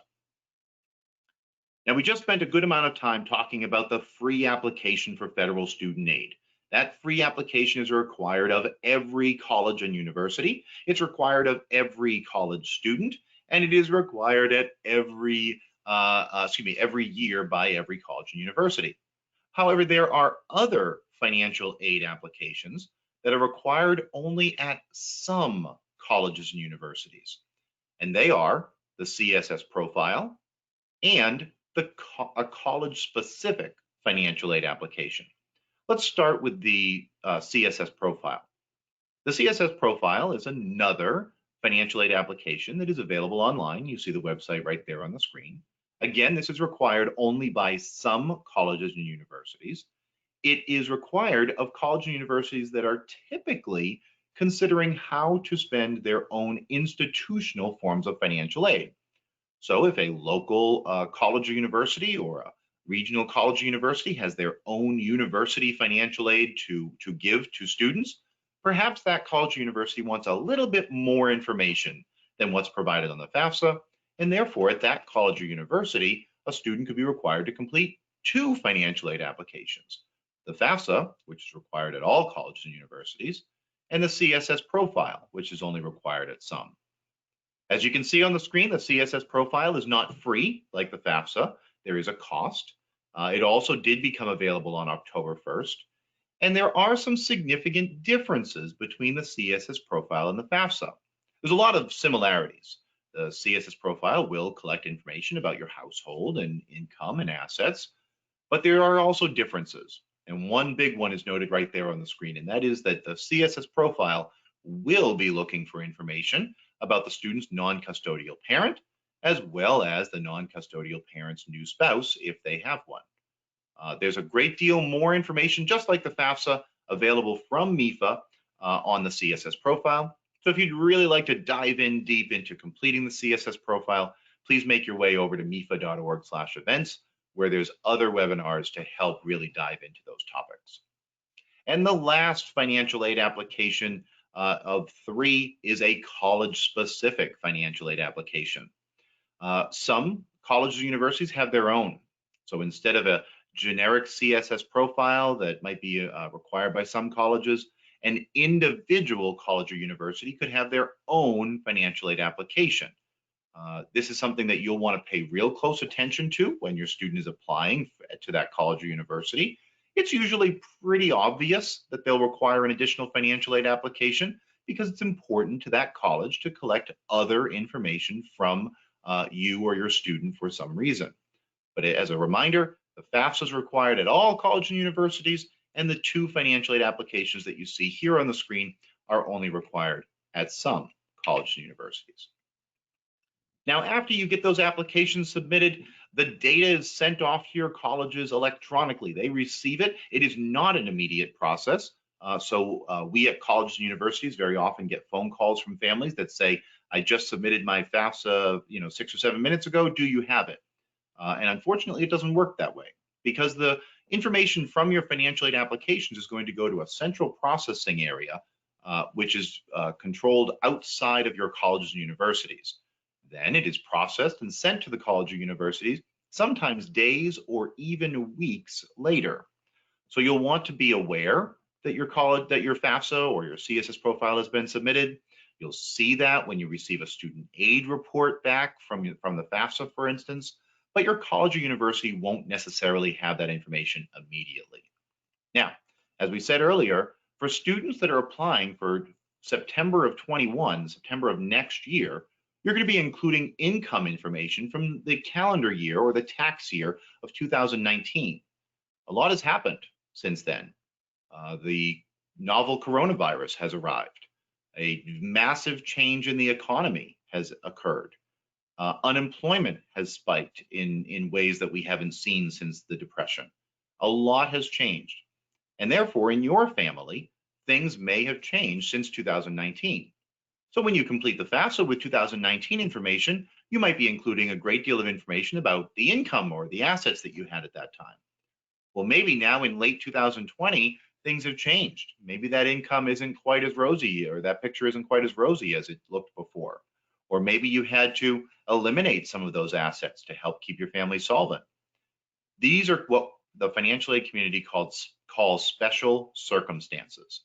Now, we just spent a good amount of time talking about the free application for federal student aid. That free application is required of every college and university. It's required of every college student, and it is required at every year by every college and university. However, there are other financial aid applications that are required only at some colleges and universities, and they are the CSS profile and a college-specific financial aid application. Let's start with the CSS profile. The CSS profile is another financial aid application that is available online. You see the website right there on the screen. Again, this is required only by some colleges and universities. It is required of colleges and universities that are typically considering how to spend their own institutional forms of financial aid. So if a local college or university or a regional college or university has their own university financial aid to give to students, perhaps that college or university wants a little bit more information than what's provided on the FAFSA, and therefore at that college or university, a student could be required to complete 2 financial aid applications: the FAFSA, which is required at all colleges and universities, and the CSS profile, which is only required at some. As you can see on the screen, the CSS profile is not free like the FAFSA. There is a cost. It also did become available on October 1st. And there are some significant differences between the CSS profile and the FAFSA. There's a lot of similarities. The CSS profile will collect information about your household and income and assets, but there are also differences. And one big one is noted right there on the screen, and that is that the CSS profile will be looking for information about the student's non-custodial parent, as well as the non-custodial parent's new spouse, if they have one. There's a great deal more information, just like the FAFSA, available from MEFA on the CSS profile. So if you'd really like to dive in deep into completing the CSS profile, please make your way over to mefa.org/events, where there's other webinars to help really dive into those topics. And the last financial aid application of 3 is a college-specific financial aid application. Some colleges and universities have their own. So instead of a generic CSS profile that might be required by some colleges, an individual college or university could have their own financial aid application. This is something that you'll want to pay real close attention to when your student is applying to that college or university. It's usually pretty obvious that they'll require an additional financial aid application because it's important to that college to collect other information from you or your student for some reason. But as a reminder, the FAFSA is required at all colleges and universities, and the 2 financial aid applications that you see here on the screen are only required at some colleges and universities. Now, after you get those applications submitted, the data is sent off to your colleges electronically. They receive it. It is not an immediate process. We at colleges and universities very often get phone calls from families that say, I just submitted my FAFSA 6 or 7 minutes ago. Do you have it? And unfortunately, it doesn't work that way because the information from your financial aid applications is going to go to a central processing area, which is controlled outside of your colleges and universities. Then it is processed and sent to the college or universities, sometimes days or even weeks later. So you'll want to be aware that your FAFSA or your CSS profile has been submitted. You'll see that when you receive a student aid report back from the FAFSA, for instance, but your college or university won't necessarily have that information immediately. Now, as we said earlier, for students that are applying for September of 21, September of next year, you're going to be including income information from the calendar year or the tax year of 2019. A lot has happened since then. The novel coronavirus has arrived. A massive change in the economy has occurred. Unemployment has spiked in ways that we haven't seen since the Depression. A lot has changed. And therefore, in your family, things may have changed since 2019. So when you complete the FAFSA with 2019 information, you might be including a great deal of information about the income or the assets that you had at that time. Well, maybe now in late 2020, things have changed. Maybe that income isn't quite as rosy, or that picture isn't quite as rosy as it looked before. Or maybe you had to eliminate some of those assets to help keep your family solvent. These are what the financial aid community calls special circumstances.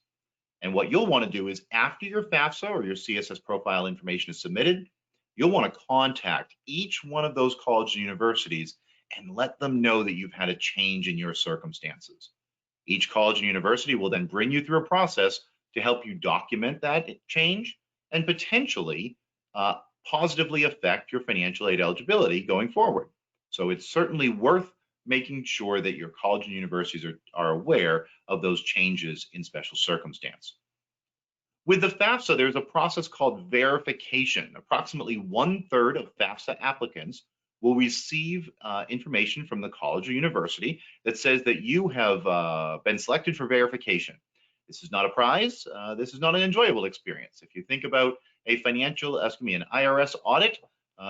And what you'll want to do is after your FAFSA or your CSS profile information is submitted, you'll want to contact each one of those colleges and universities and let them know that you've had a change in your circumstances. Each college and university will then bring you through a process to help you document that change and potentially positively affect your financial aid eligibility going forward. So it's certainly worth making sure that your college and universities are aware of those changes in special circumstance. With the FAFSA, there's a process called verification. Approximately 1/3 of FAFSA applicants will receive information from the college or university that says that you have been selected for verification. This is not a prize. This is not an enjoyable experience. If you think about an IRS audit,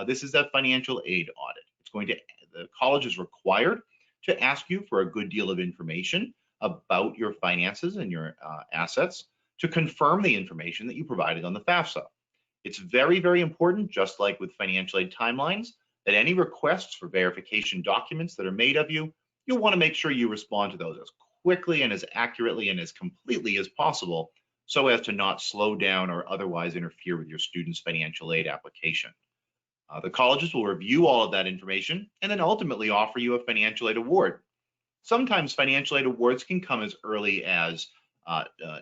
this is a financial aid audit. The college is required to ask you for a good deal of information about your finances and your assets to confirm the information that you provided on the FAFSA. It's very, very important, just like with financial aid timelines, that any requests for verification documents that are made of you, you'll want to make sure you respond to those as quickly and as accurately and as completely as possible so as to not slow down or otherwise interfere with your student's financial aid application. The colleges will review all of that information and then ultimately offer you a financial aid award. Sometimes financial aid awards can come as early as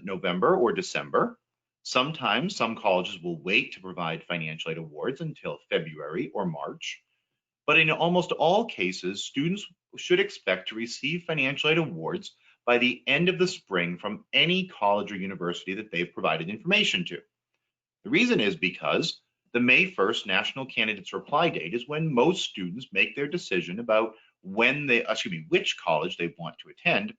November or December. Sometimes some colleges will wait to provide financial aid awards until February or March. But in almost all cases, students should expect to receive financial aid awards by the end of the spring from any college or university that they've provided information to. The reason is because the May 1st National Candidates Reply Date is when most students make their decision about which college they want to attend,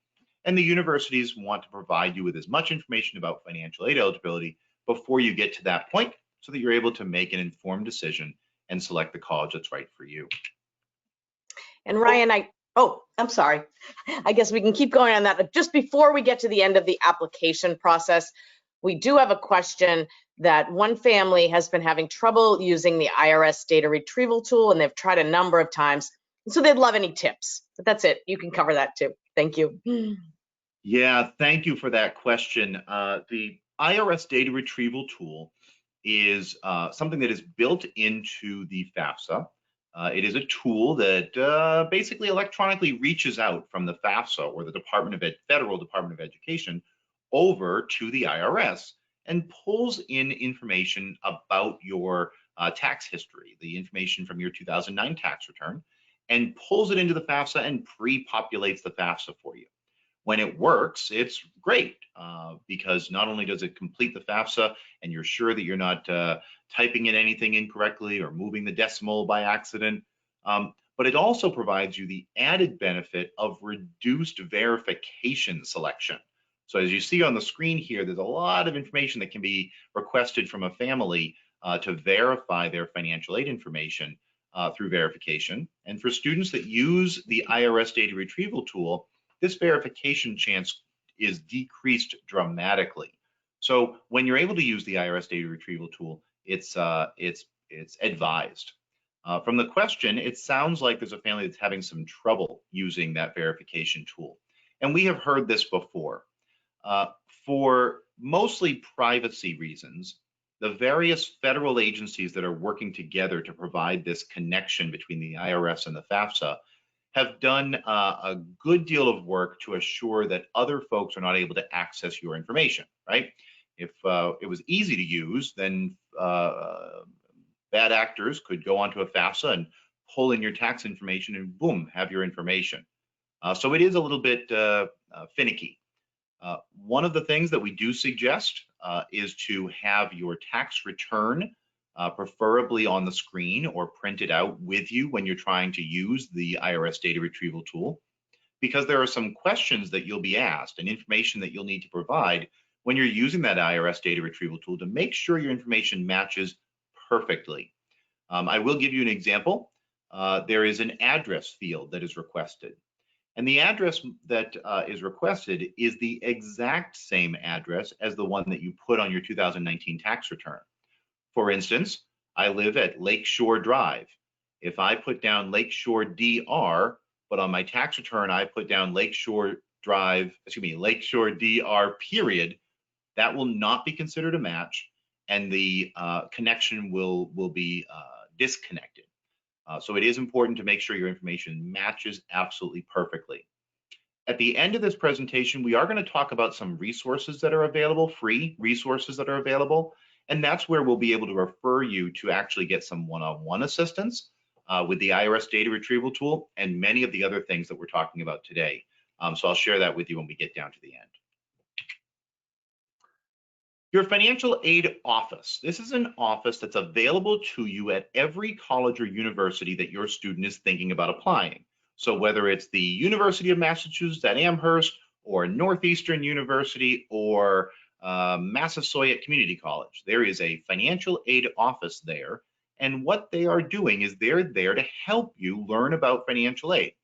and the universities want to provide you with as much information about financial aid eligibility before you get to that point so that you're able to make an informed decision and select the college that's right for you. And Ryan, I'm sorry. I guess we can keep going on that. But just before we get to the end of the application process, we do have a question that one family has been having trouble using the IRS data retrieval tool, and they've tried a number of times. So they'd love any tips, but that's it. You can cover that too. Thank you. Yeah, thank you for that question. The IRS data retrieval tool is something that is built into the FAFSA. It is a tool that basically electronically reaches out from the FAFSA or the Federal Department of Education over to the IRS and pulls in information about your tax history, the information from your 2009 tax return, and pulls it into the FAFSA and pre-populates the FAFSA for you. When it works, it's great because not only does it complete the FAFSA and you're sure that you're not typing in anything incorrectly or moving the decimal by accident, but it also provides you the added benefit of reduced verification selection. So as you see on the screen here, there's a lot of information that can be requested from a family to verify their financial aid information through verification. And for students that use the IRS data retrieval tool, this verification chance is decreased dramatically. So when you're able to use the IRS data retrieval tool, it's advised. From the question, it sounds like there's a family that's having some trouble using that verification tool. And we have heard this before. For mostly privacy reasons, the various federal agencies that are working together to provide this connection between the IRS and the FAFSA have done a good deal of work to assure that other folks are not able to access your information, right? If it was easy to use, then bad actors could go onto a FAFSA and pull in your tax information and boom, have your information. So it is a little bit finicky. One of the things that we do suggest is to have your tax return preferably on the screen or printed out with you when you're trying to use the IRS data retrieval tool, because there are some questions that you'll be asked and information that you'll need to provide when you're using that IRS data retrieval tool to make sure your information matches perfectly. I will give you an example. There is an address field that is requested. And the address that is requested is the exact same address as the one that you put on your 2019 tax return. For instance, I live at Lakeshore Drive. If I put down Lakeshore DR, but on my tax return I put down Lakeshore DR period, that will not be considered a match, and the connection will be disconnected. So it is important to make sure your information matches absolutely perfectly. At the end of this presentation, we are going to talk about some resources that are available, free resources that are available. And that's where we'll be able to refer you to actually get some one-on-one assistance with the IRS data retrieval tool and many of the other things that we're talking about today. So I'll share that with you when we get down to the end. Your financial aid office. This is an office that's available to you at every college or university that your student is thinking about applying. So whether it's the University of Massachusetts at Amherst or Northeastern University or Massasoit Community College, there is a financial aid office there. And what they are doing is they're there to help you learn about financial aid.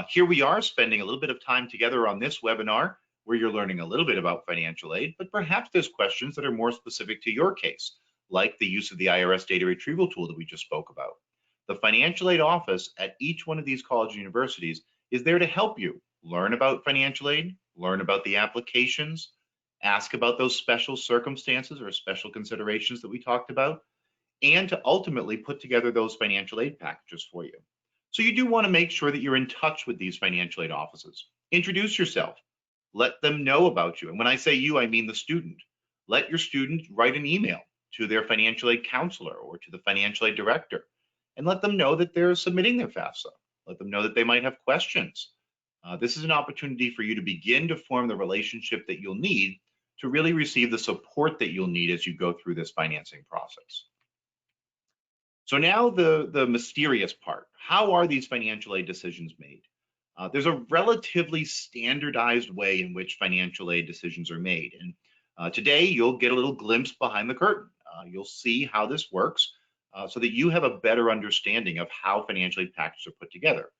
Here we are spending a little bit of time together on this webinar where you're learning a little bit about financial aid, but perhaps there's questions that are more specific to your case, like the use of the IRS data retrieval tool that we just spoke about. The financial aid office at each one of these college and universities is there to help you learn about financial aid, learn about the applications, ask about those special circumstances or special considerations that we talked about, and to ultimately put together those financial aid packages for you. So you do want to make sure that you're in touch with these financial aid offices. Introduce yourself. Let them know about you. And when I say you, I mean the student. Let your student write an email to their financial aid counselor or to the financial aid director and let them know that they're submitting their FAFSA. Let them know that they might have questions. This is an opportunity for you to begin to form the relationship that you'll need to really receive the support that you'll need as you go through this financing process. So now the mysterious part. How are these financial aid decisions made? There's a relatively standardized way in which financial aid decisions are made. And today you'll get a little glimpse behind the curtain. You'll see how this works so that you have a better understanding of how financial aid packages are put together.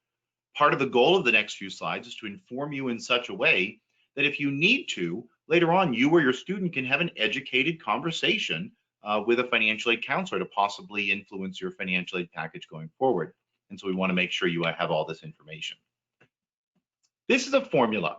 Part of the goal of the next few slides is to inform you in such a way that if you need to, later on, you or your student can have an educated conversation with a financial aid counselor to possibly influence your financial aid package going forward. And so we want to make sure you have all this information. This is a formula.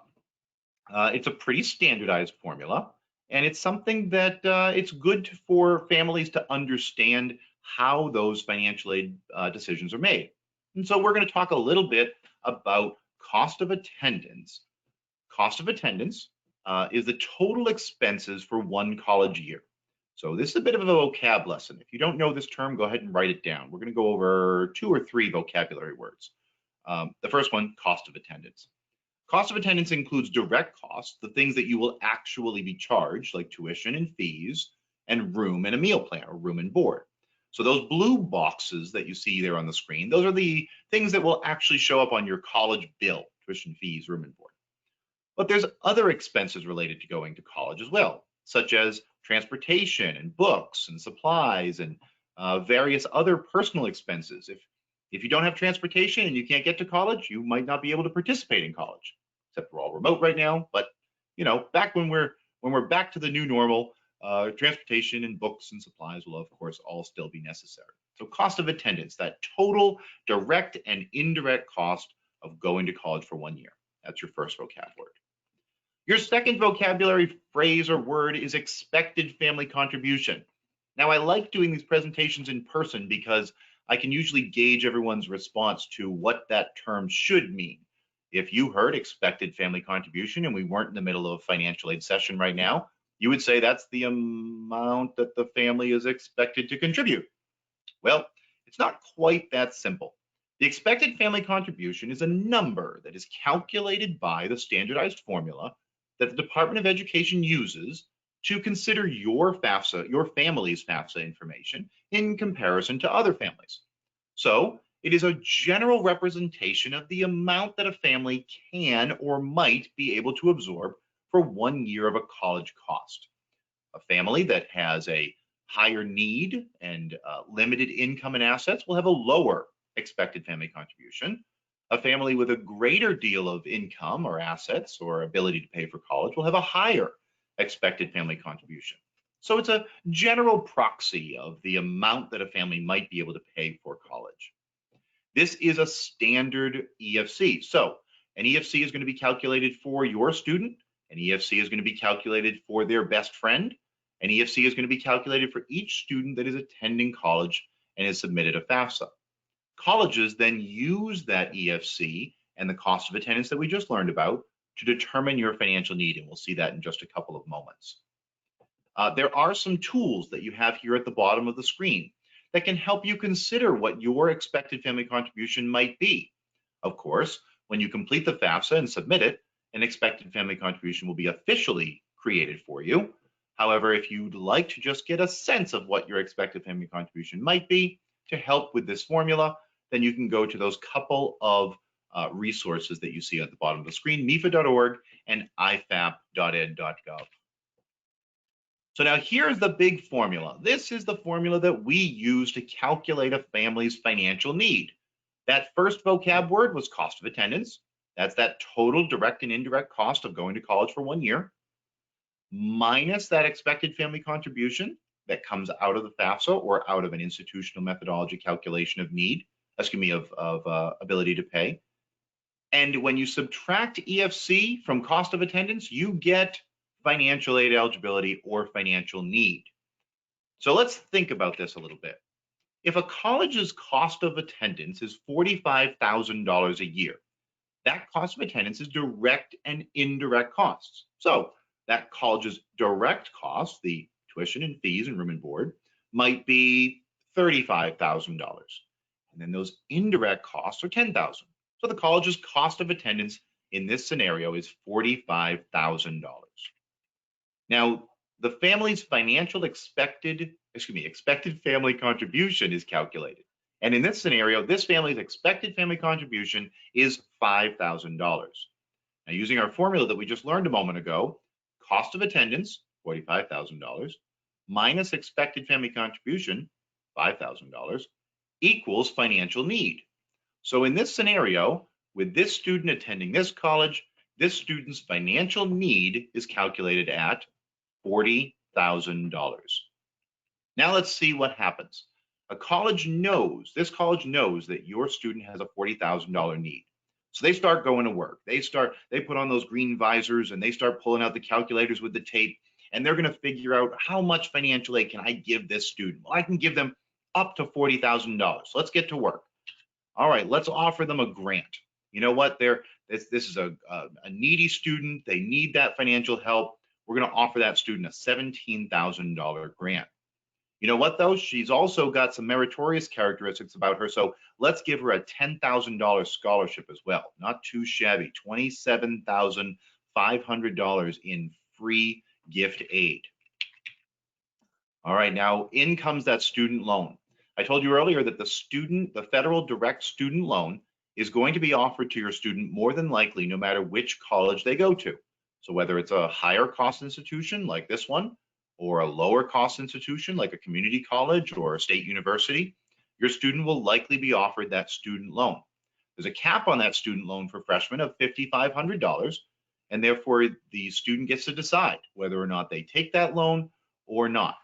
It's a pretty standardized formula, and it's something that it's good for families to understand how those financial aid decisions are made. And so we're going to talk a little bit about cost of attendance. Cost of attendance is the total expenses for one college year. So this is a bit of a vocab lesson. If you don't know this term, go ahead and write it down. We're going to go over 2 or 3 vocabulary words. The first one, cost of attendance. Cost of attendance includes direct costs, the things that you will actually be charged, like tuition and fees, and room and a meal plan, or room and board. So those blue boxes that you see there on the screen, those are the things that will actually show up on your college bill, tuition, fees, room and board. But there's other expenses related to going to college as well, such as transportation and books and supplies and various other personal expenses. If you don't have transportation and you can't get to college, you might not be able to participate in college. Except we're all remote right now, but back when we're back to the new normal, transportation and books and supplies will of course all still be necessary. So cost of attendance, that total direct and indirect cost of going to college for 1 year. That's your first vocab word. Your second vocabulary phrase or word is expected family contribution. Now, I like doing these presentations in person because I can usually gauge everyone's response to what that term should mean. If you heard expected family contribution and we weren't in the middle of a financial aid session right now, you would say that's the amount that the family is expected to contribute. Well, it's not quite that simple. The expected family contribution is a number that is calculated by the standardized formula that the Department of Education uses to consider your FAFSA, your family's FAFSA information in comparison to other families. So it is a general representation of the amount that a family can or might be able to absorb for 1 year of a college cost. A family that has a higher need and limited income and assets will have a lower expected family contribution. A family with a greater deal of income or assets or ability to pay for college will have a higher expected family contribution. So it's a general proxy of the amount that a family might be able to pay for college. This is a standard EFC. So an EFC is going to be calculated for your student. An EFC is going to be calculated for their best friend. An EFC is going to be calculated for each student that is attending college and has submitted a FAFSA. Colleges then use that EFC and the cost of attendance that we just learned about to determine your financial need, and we'll see that in just a couple of moments. There are some tools that you have here at the bottom of the screen that can help you consider what your expected family contribution might be. Of course, when you complete the FAFSA and submit it, an expected family contribution will be officially created for you. However, if you'd like to just get a sense of what your expected family contribution might be to help with this formula, then you can go to those couple of resources that you see at the bottom of the screen, MEFA.org and ifap.ed.gov. So now here's the big formula. This is the formula that we use to calculate a family's financial need. That first vocab word was cost of attendance. That's that total direct and indirect cost of going to college for 1 year, minus that expected family contribution that comes out of the FAFSA or out of an institutional methodology calculation of need, of ability to pay. And when you subtract EFC from cost of attendance, you get financial aid eligibility or financial need. So let's think about this a little bit. If a college's cost of attendance is $45,000 a year, that cost of attendance is direct and indirect costs. So that college's direct cost, the tuition and fees and room and board, might be $35,000. And then those indirect costs are $10,000. So the college's cost of attendance in this scenario is $45,000. Now, the family's expected family contribution is calculated. And in this scenario, this family's expected family contribution is $5,000. Now, using our formula that we just learned a moment ago, cost of attendance, $45,000, minus expected family contribution, $5,000, equals financial need. So in this scenario, with this student attending this college, this student's financial need is calculated at $40,000. Now let's see what happens. This college knows that your student has a $40,000 need. So they start going to work. They put on those green visors and they start pulling out the calculators with the tape, and they're going to figure out how much financial aid can I give this student? Well, I can give them up to $40,000. Let's get to work. All right, let's offer them a grant. You know what? This is a needy student. They need that financial help. We're going to offer that student a $17,000 grant. You know what, though? She's also got some meritorious characteristics about her, so let's give her a $10,000 scholarship as well. Not too shabby. $27,500 in free gift aid. All right, now in comes that student loan. I told you earlier that the federal direct student loan is going to be offered to your student more than likely no matter which college they go to. So whether it's a higher cost institution like this one, or a lower cost institution like a community college or a state university, your student will likely be offered that student loan. There's a cap on that student loan for freshmen of $5,500, and therefore the student gets to decide whether or not they take that loan or not.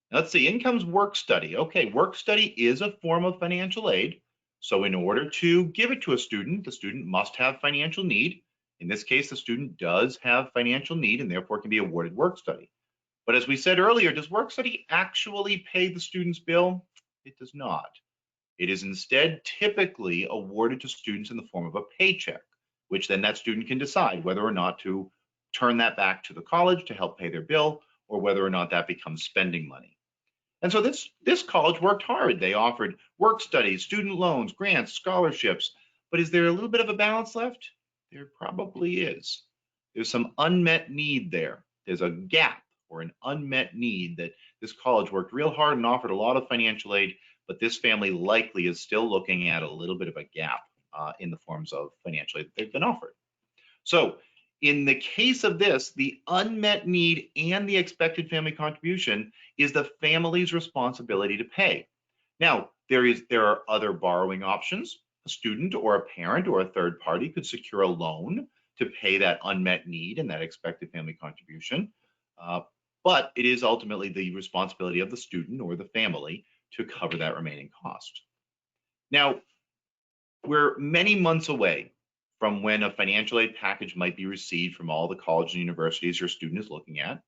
Let's see, income's work study. Okay, work study is a form of financial aid. So in order to give it to a student, the student must have financial need. In this case, the student does have financial need and therefore can be awarded work study. But as we said earlier, does work study actually pay the student's bill? It does not. It is instead typically awarded to students in the form of a paycheck, which then that student can decide whether or not to turn that back to the college to help pay their bill, or whether or not that becomes spending money. And so this college worked hard. They offered work study, student loans, grants, scholarships. But is there a little bit of a balance left? There probably is. There's some unmet need there. There's a gap or an unmet need that this college worked real hard and offered a lot of financial aid, but this family likely is still looking at a little bit of a gap in the forms of financial aid that they've been offered. So in the case of this, the unmet need and the expected family contribution is the family's responsibility to pay. Now, there are other borrowing options. A student or a parent or a third party could secure a loan to pay that unmet need and that expected family contribution. But it is ultimately the responsibility of the student or the family to cover that remaining cost. Now, we're many months away from when a financial aid package might be received from all the colleges and universities your student is looking at.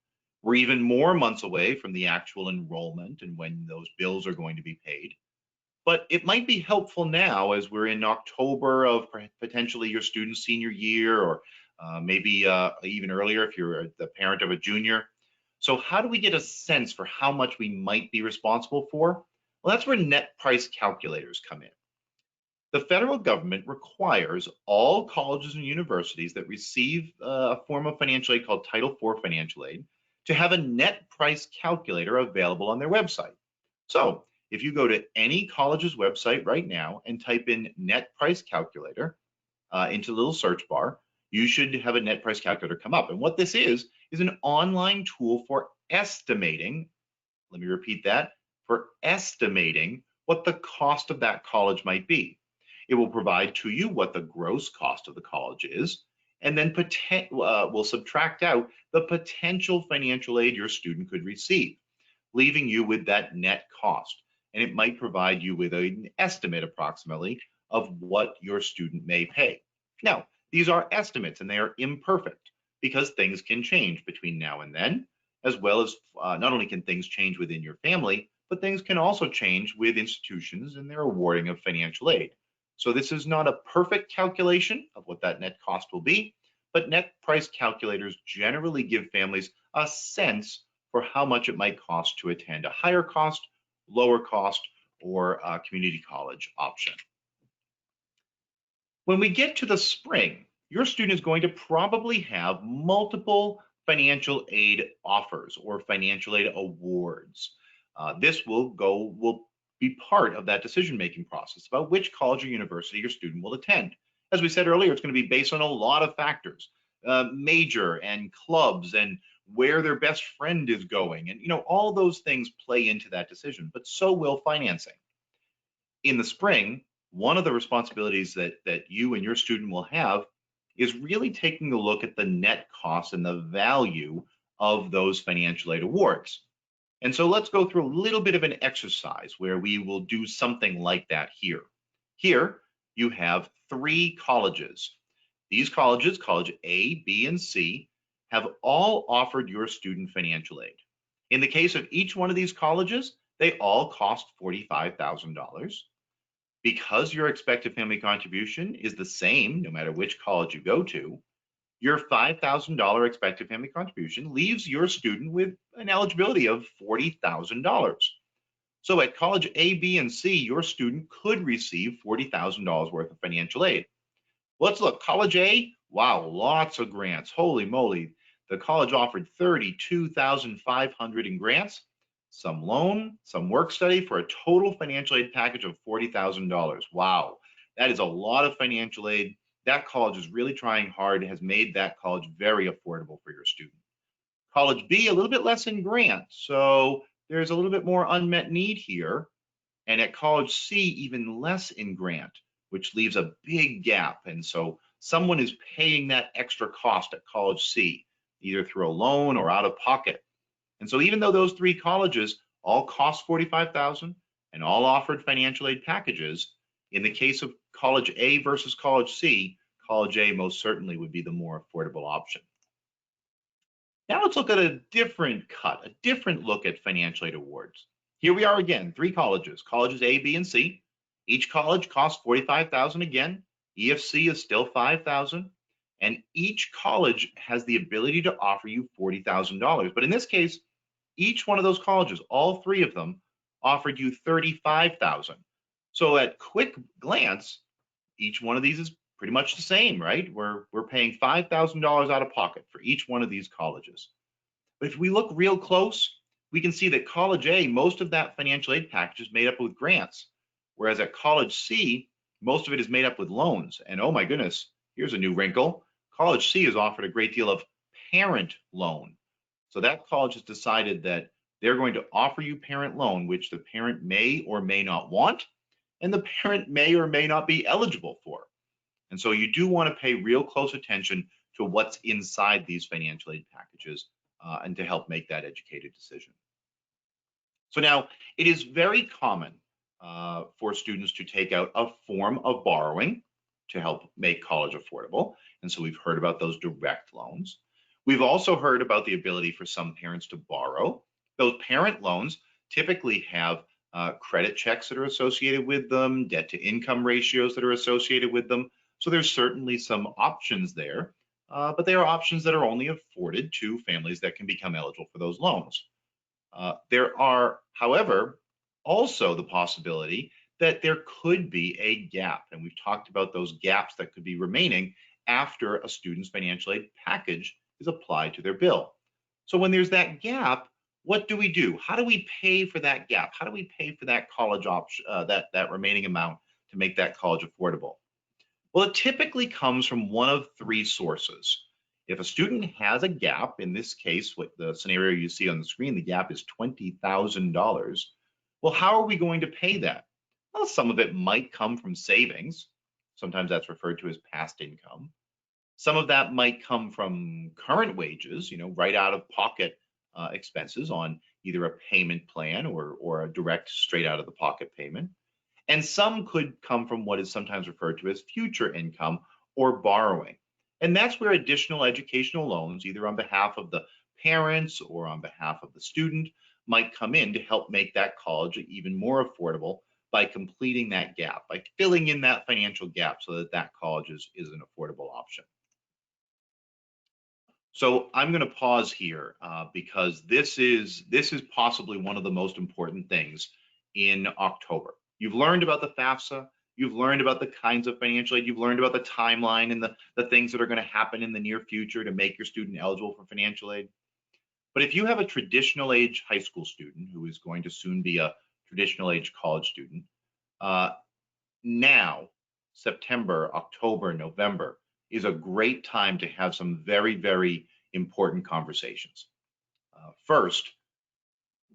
We're even more months away from the actual enrollment and when those bills are going to be paid. But it might be helpful now as we're in October of potentially your student's senior year, or maybe even earlier if you're the parent of a junior. So how do we get a sense for how much we might be responsible for? Well, that's where net price calculators come in. The federal government requires all colleges and universities that receive a form of financial aid called Title IV financial aid to have a net price calculator available on their website. So if you go to any college's website right now and type in net price calculator into the little search bar, you should have a net price calculator come up. And what this is an online tool for estimating, let me repeat that, for estimating what the cost of that college might be. It will provide to you what the gross cost of the college is, and then will subtract out the potential financial aid your student could receive, leaving you with that net cost. And it might provide you with an estimate approximately of what your student may pay. Now, these are estimates and they are imperfect because things can change between now and then, as well as not only can things change within your family, but things can also change with institutions and their awarding of financial aid. So this is not a perfect calculation of what that net cost will be, but net price calculators generally give families a sense for how much it might cost to attend a higher cost, lower cost, or a community college option. When we get to the spring, your student is going to probably have multiple financial aid offers or financial aid awards. This will be part of that decision-making process about which college or university your student will attend. As we said earlier, it's going to be based on a lot of factors, major and clubs and where their best friend is going. And all those things play into that decision, but so will financing. In the spring, one of the responsibilities that you and your student will have is really taking a look at the net cost and the value of those financial aid awards. And so let's go through a little bit of an exercise where we will do something like that here. Here you have 3 colleges. These colleges, College A, B, and C, have all offered your student financial aid. In the case of each one of these colleges, they all cost $45,000. Because your expected family contribution is the same no matter which college you go to, your $5,000 expected family contribution leaves your student with an eligibility of $40,000. So at college A, B, and C, your student could receive $40,000 worth of financial aid. Let's look. College A, wow, lots of grants. Holy moly. The college offered $32,500 in grants, some loan, some work study for a total financial aid package of $40,000. Wow, that is a lot of financial aid. That college is really trying hard, has made that college very affordable for your student. College B, a little bit less in grants, so there's a little bit more unmet need here. And at College C, even less in grant, which leaves a big gap. And so someone is paying that extra cost at College C, either through a loan or out of pocket. And so even though those 3 colleges all cost $45,000 and all offered financial aid packages, in the case of College A versus College C, College A most certainly would be the more affordable option. Now let's look at a different cut, a different look at financial aid awards. Here we are again, 3 colleges, colleges A, B, and C. Each college costs $45,000 again. EFC is still $5,000. And each college has the ability to offer you $40,000. But in this case, each one of those colleges, all 3 of them, offered you $35,000. So at quick glance, each one of these is pretty much the same, right? We're paying $5,000 out of pocket for each one of these colleges. But if we look real close, we can see that College A, most of that financial aid package is made up with grants, whereas at College C, most of it is made up with loans. And oh my goodness, here's a new wrinkle. College C has offered a great deal of parent loan. So that college has decided that they're going to offer you parent loan, which the parent may or may not want, and the parent may or may not be eligible for. And so you do want to pay real close attention to what's inside these financial aid packages and to help make that educated decision. So now it is very common for students to take out a form of borrowing to help make college affordable. And so we've heard about those direct loans. We've also heard about the ability for some parents to borrow. Those parent loans typically have credit checks that are associated with them, debt to income ratios that are associated with them. So there's certainly some options there, but they are options that are only afforded to families that can become eligible for those loans. There are, however, also the possibility that there could be a gap, and we've talked about those gaps that could be remaining after a student's financial aid package is applied to their bill. So when there's that gap, what do we do? How do we pay for that gap? How do we pay for that college option, that remaining amount to make that college affordable? Well, it typically comes from one of 3 sources. If a student has a gap, in this case, what the scenario you see on the screen, the gap is $20,000. Well, how are we going to pay that? Well, some of it might come from savings. Sometimes that's referred to as past income. Some of that might come from current wages, right out of pocket expenses on either a payment plan or a direct straight out of the pocket payment. And some could come from what is sometimes referred to as future income or borrowing. And that's where additional educational loans, either on behalf of the parents or on behalf of the student, might come in to help make that college even more affordable by completing that gap, by filling in that financial gap so that that college is an affordable option. So I'm going to pause here because this is possibly one of the most important things in October. You've learned about the FAFSA, you've learned about the kinds of financial aid, you've learned about the timeline and the things that are going to happen in the near future to make your student eligible for financial aid. But if you have a traditional age high school student who is going to soon be a traditional age college student, now, September, October, November is a great time to have some very, very important conversations. First,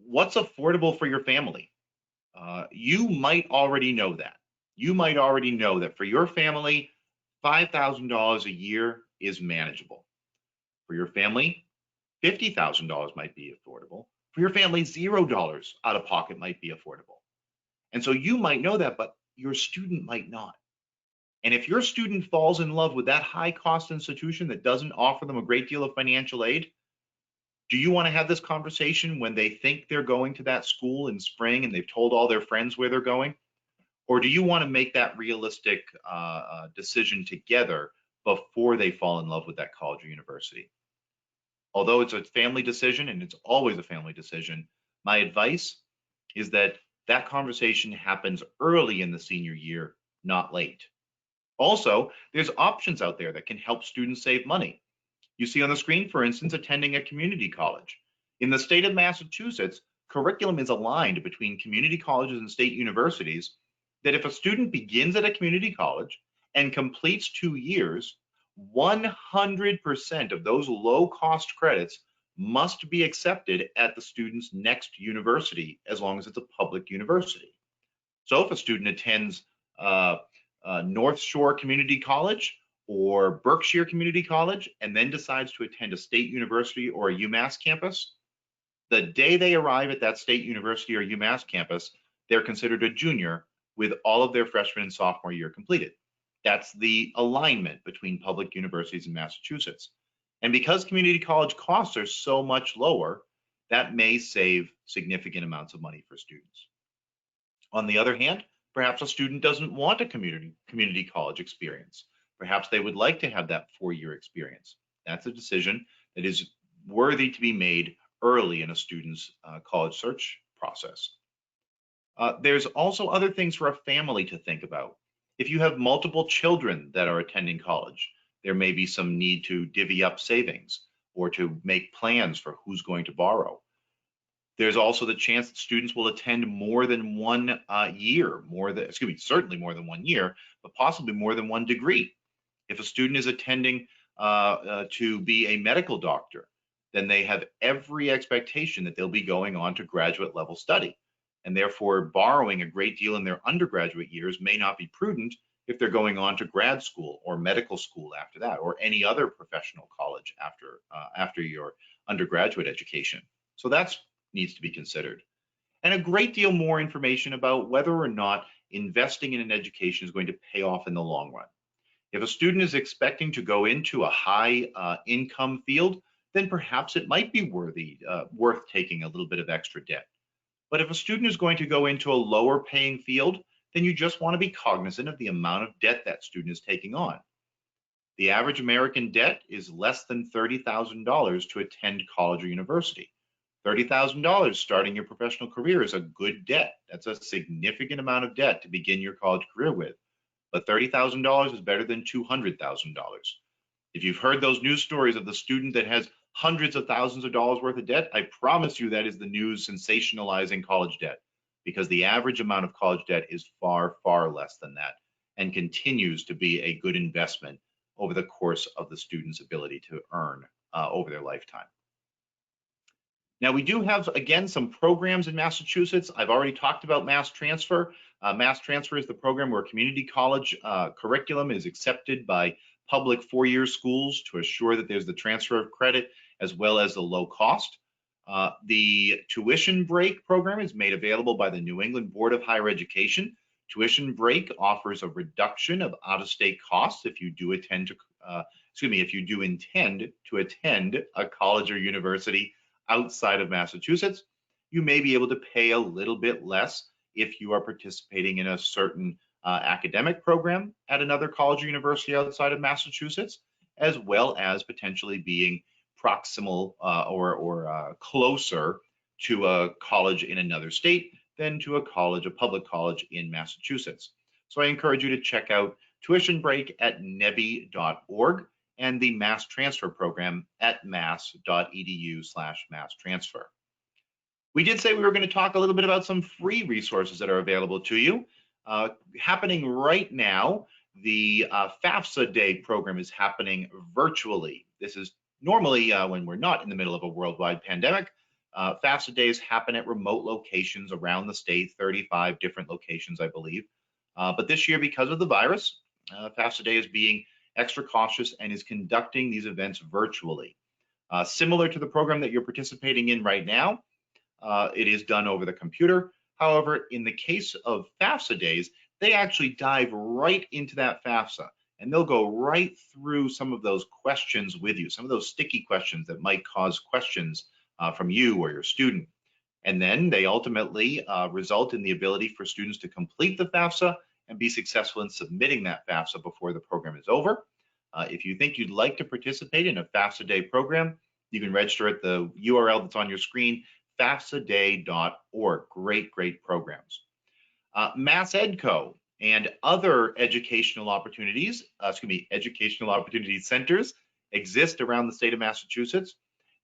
what's affordable for your family? You might already know that. You might already know that for your family, $5,000 a year is manageable. For your family, $50,000 might be affordable. For your family, $0 out of pocket might be affordable. And so you might know that, but your student might not. And if your student falls in love with that high cost institution that doesn't offer them a great deal of financial aid, do you want to have this conversation when they think they're going to that school in spring and they've told all their friends where they're going? Or do you want to make that realistic decision together before they fall in love with that college or university? Although it's a family decision, and it's always a family decision, my advice is that that conversation happens early in the senior year, not late. Also, there's options out there that can help students save money. You see on the screen, for instance, attending a community college. In the state of Massachusetts, curriculum is aligned between community colleges and state universities that if a student begins at a community college and completes 2 years, 100% of those low-cost credits must be accepted at the student's next university, as long as it's a public university. So if a student attends North Shore Community College or Berkshire Community College and then decides to attend a state university or a UMass campus, the day they arrive at that state university or UMass campus, they're considered a junior with all of their freshman and sophomore year completed. That's the alignment between public universities in Massachusetts. And because community college costs are so much lower, that may save significant amounts of money for students. On the other hand, perhaps a student doesn't want a community college experience. Perhaps they would like to have that 4-year experience. That's a decision that is worthy to be made early in a student's college search process. There's also other things for a family to think about. If you have multiple children that are attending college, there may be some need to divvy up savings or to make plans for who's going to borrow. There's also the chance that students will attend more than one year, certainly more than 1 year, but possibly more than one degree. If a student is attending to be a medical doctor, then they have every expectation that they'll be going on to graduate level study. And therefore, borrowing a great deal in their undergraduate years may not be prudent if they're going on to grad school or medical school after that, or any other professional college after your undergraduate education. So that needs to be considered. And a great deal more information about whether or not investing in an education is going to pay off in the long run. If a student is expecting to go into a high income field, then perhaps it might be worth taking a little bit of extra debt. But if a student is going to go into a lower paying field, then you just want to be cognizant of the amount of debt that student is taking on. The average American debt is less than $30,000 to attend college or university. $30,000 starting your professional career is a good debt. That's a significant amount of debt to begin your college career with. But $30,000 is better than $200,000. If you've heard those news stories of the student that has hundreds of thousands of dollars worth of debt, I promise you that is the news sensationalizing college debt, because the average amount of college debt is far, far less than that and continues to be a good investment over the course of the student's ability to earn over their lifetime. Now, we do have, again, some programs in Massachusetts. I've already talked about Mass Transfer. Mass Transfer is the program where community college curriculum is accepted by public 4-year schools to assure that there's the transfer of credit as well as the low cost. The tuition break program is made available by the New England Board of Higher Education. Tuition break offers a reduction of out-of-state costs if you do intend to attend a college or university outside of Massachusetts. You may be able to pay a little bit less if you are participating in a certain academic program at another college or university outside of Massachusetts, as well as potentially being proximal or closer to a college in another state than to a public college in Massachusetts. So I encourage you to check out Tuition Break at nebi.org and the Mass Transfer program at mass.edu/mass transfer. We did say we were going to talk a little bit about some free resources that are available to you. Happening right now, the FAFSA Day program is happening virtually. This is normally when we're not in the middle of a worldwide pandemic. FAFSA Days happen at remote locations around the state, 35 different locations, I believe. But this year, because of the virus, FAFSA Day is being extra cautious and is conducting these events virtually. Similar to the program that you're participating in right now, it is done over the computer. However, in the case of FAFSA days, they actually dive right into that FAFSA, and they'll go right through some of those questions with you, some of those sticky questions that might cause questions from you or your student. And then they ultimately result in the ability for students to complete the FAFSA and be successful in submitting that FAFSA before the program is over. If you think you'd like to participate in a FAFSA Day program, you can register at the URL that's on your screen, fafsaday.org. Great programs. MassEdCo and other educational opportunity centers exist around the state of Massachusetts.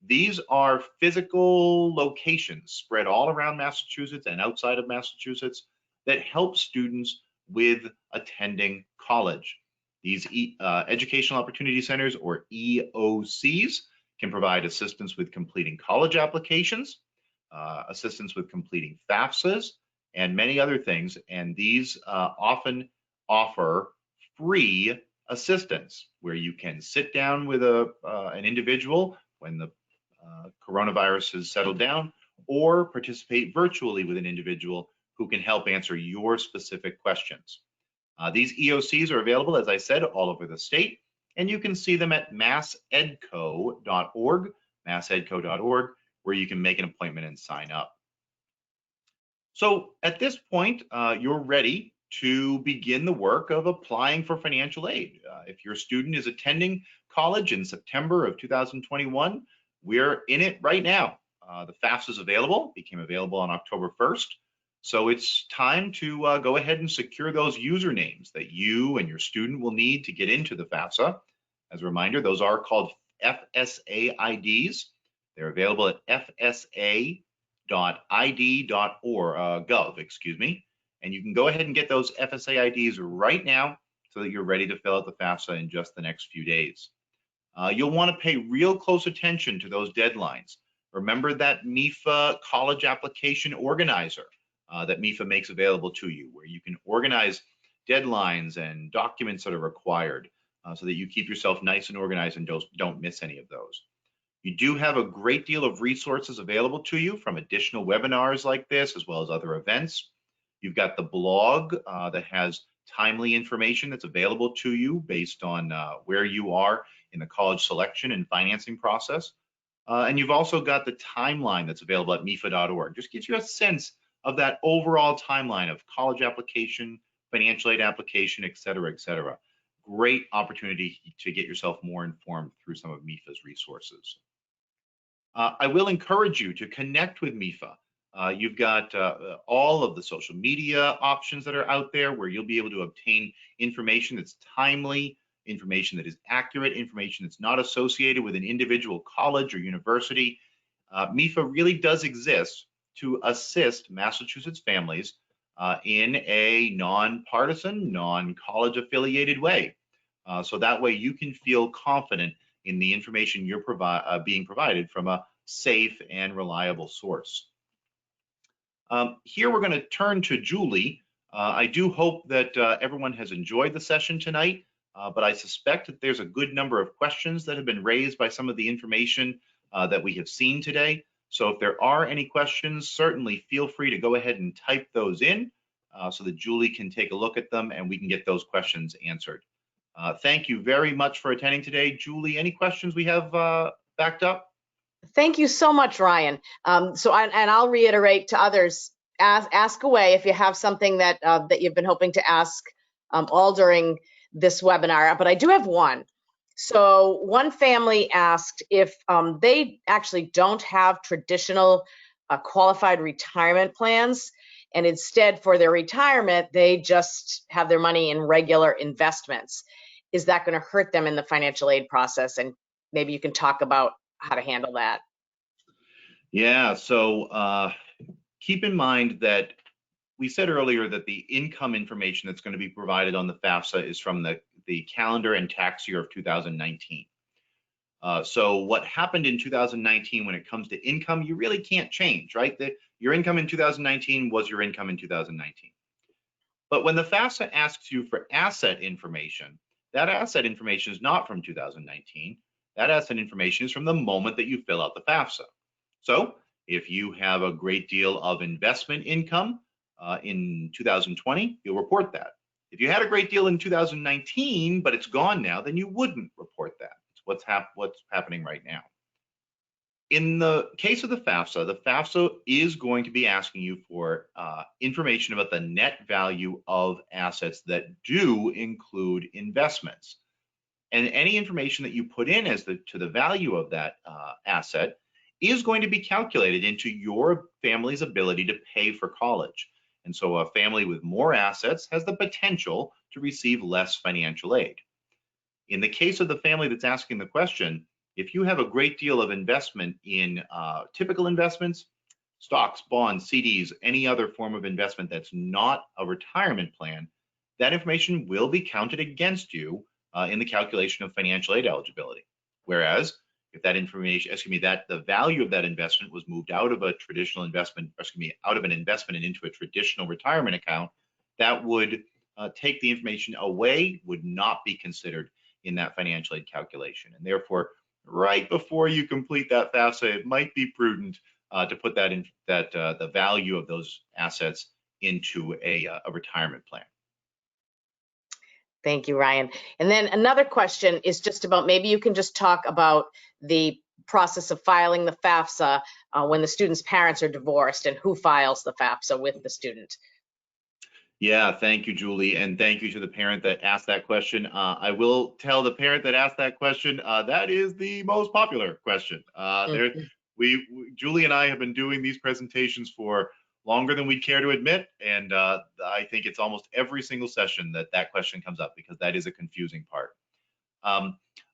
These are physical locations spread all around Massachusetts and outside of Massachusetts that help students with attending college. These Educational Opportunity Centers, or EOCs, can provide assistance with completing college applications, assistance with completing FAFSAs, and many other things. And these often offer free assistance where you can sit down with an individual when the coronavirus has settled down, or participate virtually with an individual who can help answer your specific questions. These EOCs are available, as I said, all over the state, and you can see them at massedco.org, where you can make an appointment and sign up. So at this point, you're ready to begin the work of applying for financial aid. If your student is attending college in September of 2021, we're in it right now. The FAFSA is available, became available on October 1st. So it's time to go ahead and secure those usernames that you and your student will need to get into the FAFSA. As a reminder, those are called FSA IDs. They're available at fsa.id.gov, and you can go ahead and get those FSA IDs right now so that you're ready to fill out the FAFSA in just the next few days. You'll want to pay real close attention to those deadlines. Remember that MEFA college application organizer that MEFA makes available to you, where you can organize deadlines and documents that are required so that you keep yourself nice and organized and don't miss any of those. You do have a great deal of resources available to you from additional webinars like this, as well as other events. You've got the blog that has timely information that's available to you based on where you are in the college selection and financing process. And you've also got the timeline that's available at MEFA.org. Just gives you a sense of that overall timeline of college application, financial aid application, et cetera, et cetera. Great opportunity to get yourself more informed through some of MEFA's resources. I will encourage you to connect with MEFA. You've got all of the social media options that are out there where you'll be able to obtain information that's timely, information that is accurate, information that's not associated with an individual college or university. MEFA really does exist to assist Massachusetts families in a nonpartisan, non-college affiliated way. So that way you can feel confident in the information you're being provided from a safe and reliable source. Here we're going to turn to Julie. I do hope that everyone has enjoyed the session tonight, but I suspect that there's a good number of questions that have been raised by some of the information that we have seen today. So if there are any questions, certainly feel free to go ahead and type those in so that Julie can take a look at them and we can get those questions answered. Thank you very much for attending today. Julie, any questions we have backed up? Thank you so much, Ryan. And I'll reiterate to others, ask away if you have something that that you've been hoping to ask all during this webinar, but I do have one. So one family asked if they actually don't have traditional qualified retirement plans, and instead for their retirement, they just have their money in regular investments. Is that going to hurt them in the financial aid process? And maybe you can talk about how to handle that. Yeah, so keep in mind that we said earlier that the income information that's going to be provided on the FAFSA is from the calendar and tax year of 2019. So what happened in 2019 when it comes to income, you really can't change, right? Your income in 2019 was your income in 2019. But when the FAFSA asks you for asset information, that asset information is not from 2019. That asset information is from the moment that you fill out the FAFSA. So If you have a great deal of investment income in 2020, you'll report that. If you had a great deal in 2019, but it's gone now, then you wouldn't report that. It's what's happening right now. In the case of the FAFSA is going to be asking you for information about the net value of assets that do include investments. And any information that you put in as to the value of that asset is going to be calculated into your family's ability to pay for college. And so a family with more assets has the potential to receive less financial aid. In the case of the family that's asking the question, if you have a great deal of investment in typical investments, stocks, bonds, CDs, any other form of investment that's not a retirement plan, that information will be counted against you in the calculation of financial aid eligibility. Whereas if that information, the value of that investment was moved out of a traditional investment, out of an investment and into a traditional retirement account, that would take the information away, would not be considered in that financial aid calculation. And therefore, right before you complete that FAFSA, it might be prudent to put that in the value of those assets into a retirement plan. Thank you, Ryan. And then another question is just about, maybe you can just talk about the process of filing the FAFSA when the student's parents are divorced, and who files the FAFSA with the student. Yeah, thank you, Julie, and thank you to the parent that asked that question. I will tell the parent that asked that question, that is the most popular question. Julie and I have been doing these presentations for longer than we'd care to admit, and I think it's almost every single session that question comes up, because that is a confusing part.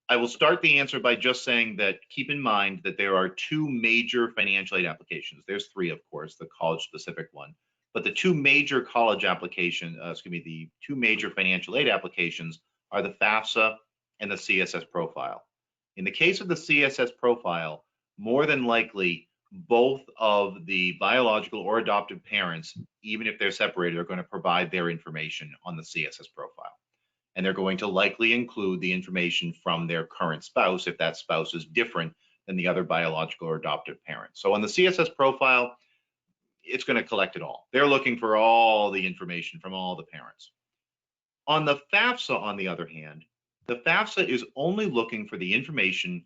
I will start the answer by just saying that keep in mind that there are two major financial aid applications. There's three, of course, the college-specific one. But the two major college applications, the two major financial aid applications are the FAFSA and the CSS profile. In the case of the CSS profile, more than likely, both of the biological or adoptive parents, even if they're separated, are going to provide their information on the CSS profile. And they're going to likely include the information from their current spouse, if that spouse is different than the other biological or adoptive parent. So on the CSS profile, it's going to collect it all. They're looking for all the information from all the parents. On the FAFSA, on the other hand, the FAFSA is only looking for the information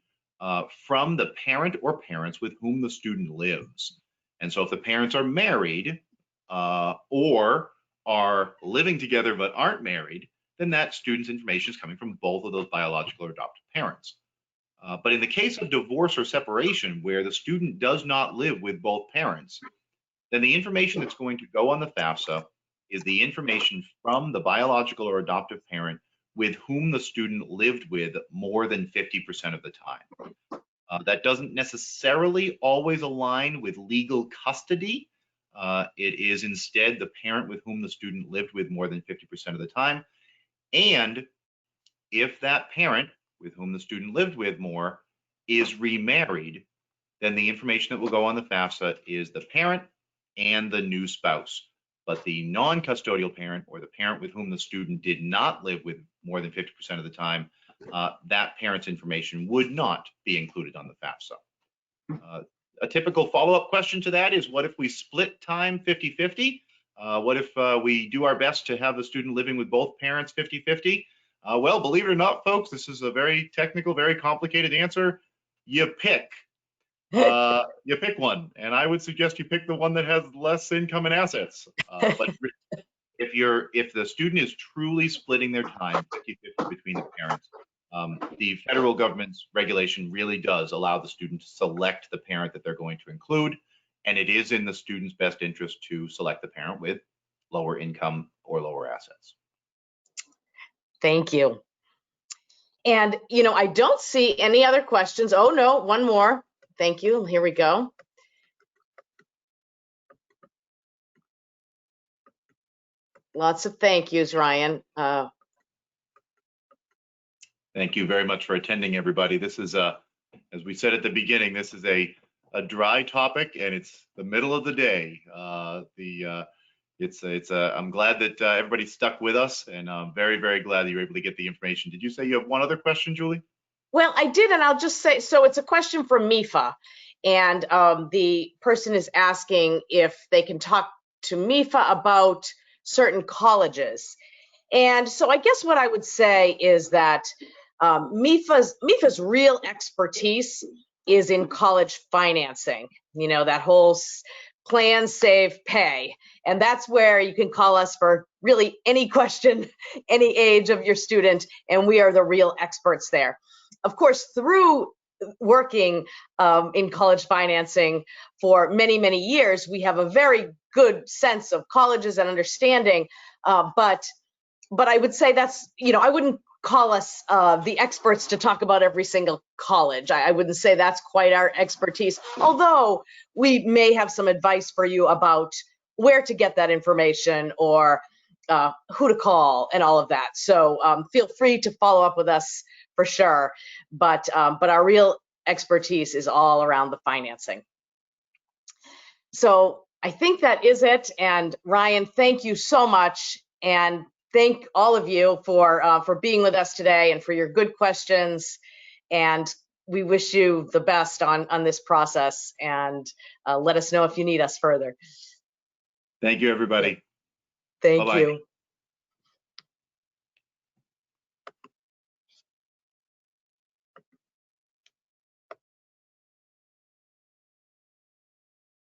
from the parent or parents with whom the student lives. And so if the parents are married or are living together but aren't married, then that student's information is coming from both of those biological or adoptive parents. But in the case of divorce or separation, where the student does not live with both parents, then the information that's going to go on the FAFSA is the information from the biological or adoptive parent with whom the student lived with more than 50% of the time. That doesn't necessarily always align with legal custody. It is instead the parent with whom the student lived with more than 50% of the time. And if that parent with whom the student lived with more is remarried, then the information that will go on the FAFSA is the parent and the new spouse. But the non-custodial parent, or the parent with whom the student did not live with more than 50% of the time, that parent's information would not be included on the FAFSA. A typical follow-up question to that is, what if we split time 50-50? What if we do our best to have the student living with both parents 50-50? Well, believe it or not, folks, this is a very technical, very complicated answer. You pick. You pick one, and I would suggest you pick the one that has less income and assets. But if the student is truly splitting their time 50-50 between the parents, the federal government's regulation really does allow the student to select the parent that they're going to include, and it is in the student's best interest to select the parent with lower income or lower assets. Thank you. And, I don't see any other questions. Oh, no, one more. Thank you. Here we go. Lots of thank yous, Ryan. Thank you very much for attending, everybody. This is, as we said at the beginning, this is a dry topic, and it's the middle of the day. I'm glad that everybody stuck with us, and I'm very, very glad that you were able to get the information. Did you say you have one other question, Julie? Well, I did, and I'll just say, so it's a question from MEFA, And the person is asking if they can talk to MEFA about certain colleges. And so I guess what I would say is that MEFA's real expertise is in college financing, you know, that whole plan, save, pay. And that's where you can call us for really any question, any age of your student, and we are the real experts there. Of course, through working in college financing for many, many years, we have a very good sense of colleges and understanding, but I would say that's, you know, I wouldn't call us the experts to talk about every single college. I wouldn't say that's quite our expertise, although we may have some advice for you about where to get that information or who to call and all of that. So feel free to follow up with us for sure. But our real expertise is all around the financing. So I think that is it. And Ryan, thank you so much. And thank all of you for being with us today and for your good questions. And we wish you the best on this process, and let us know if you need us further. Thank you, everybody. Thank Bye-bye. you.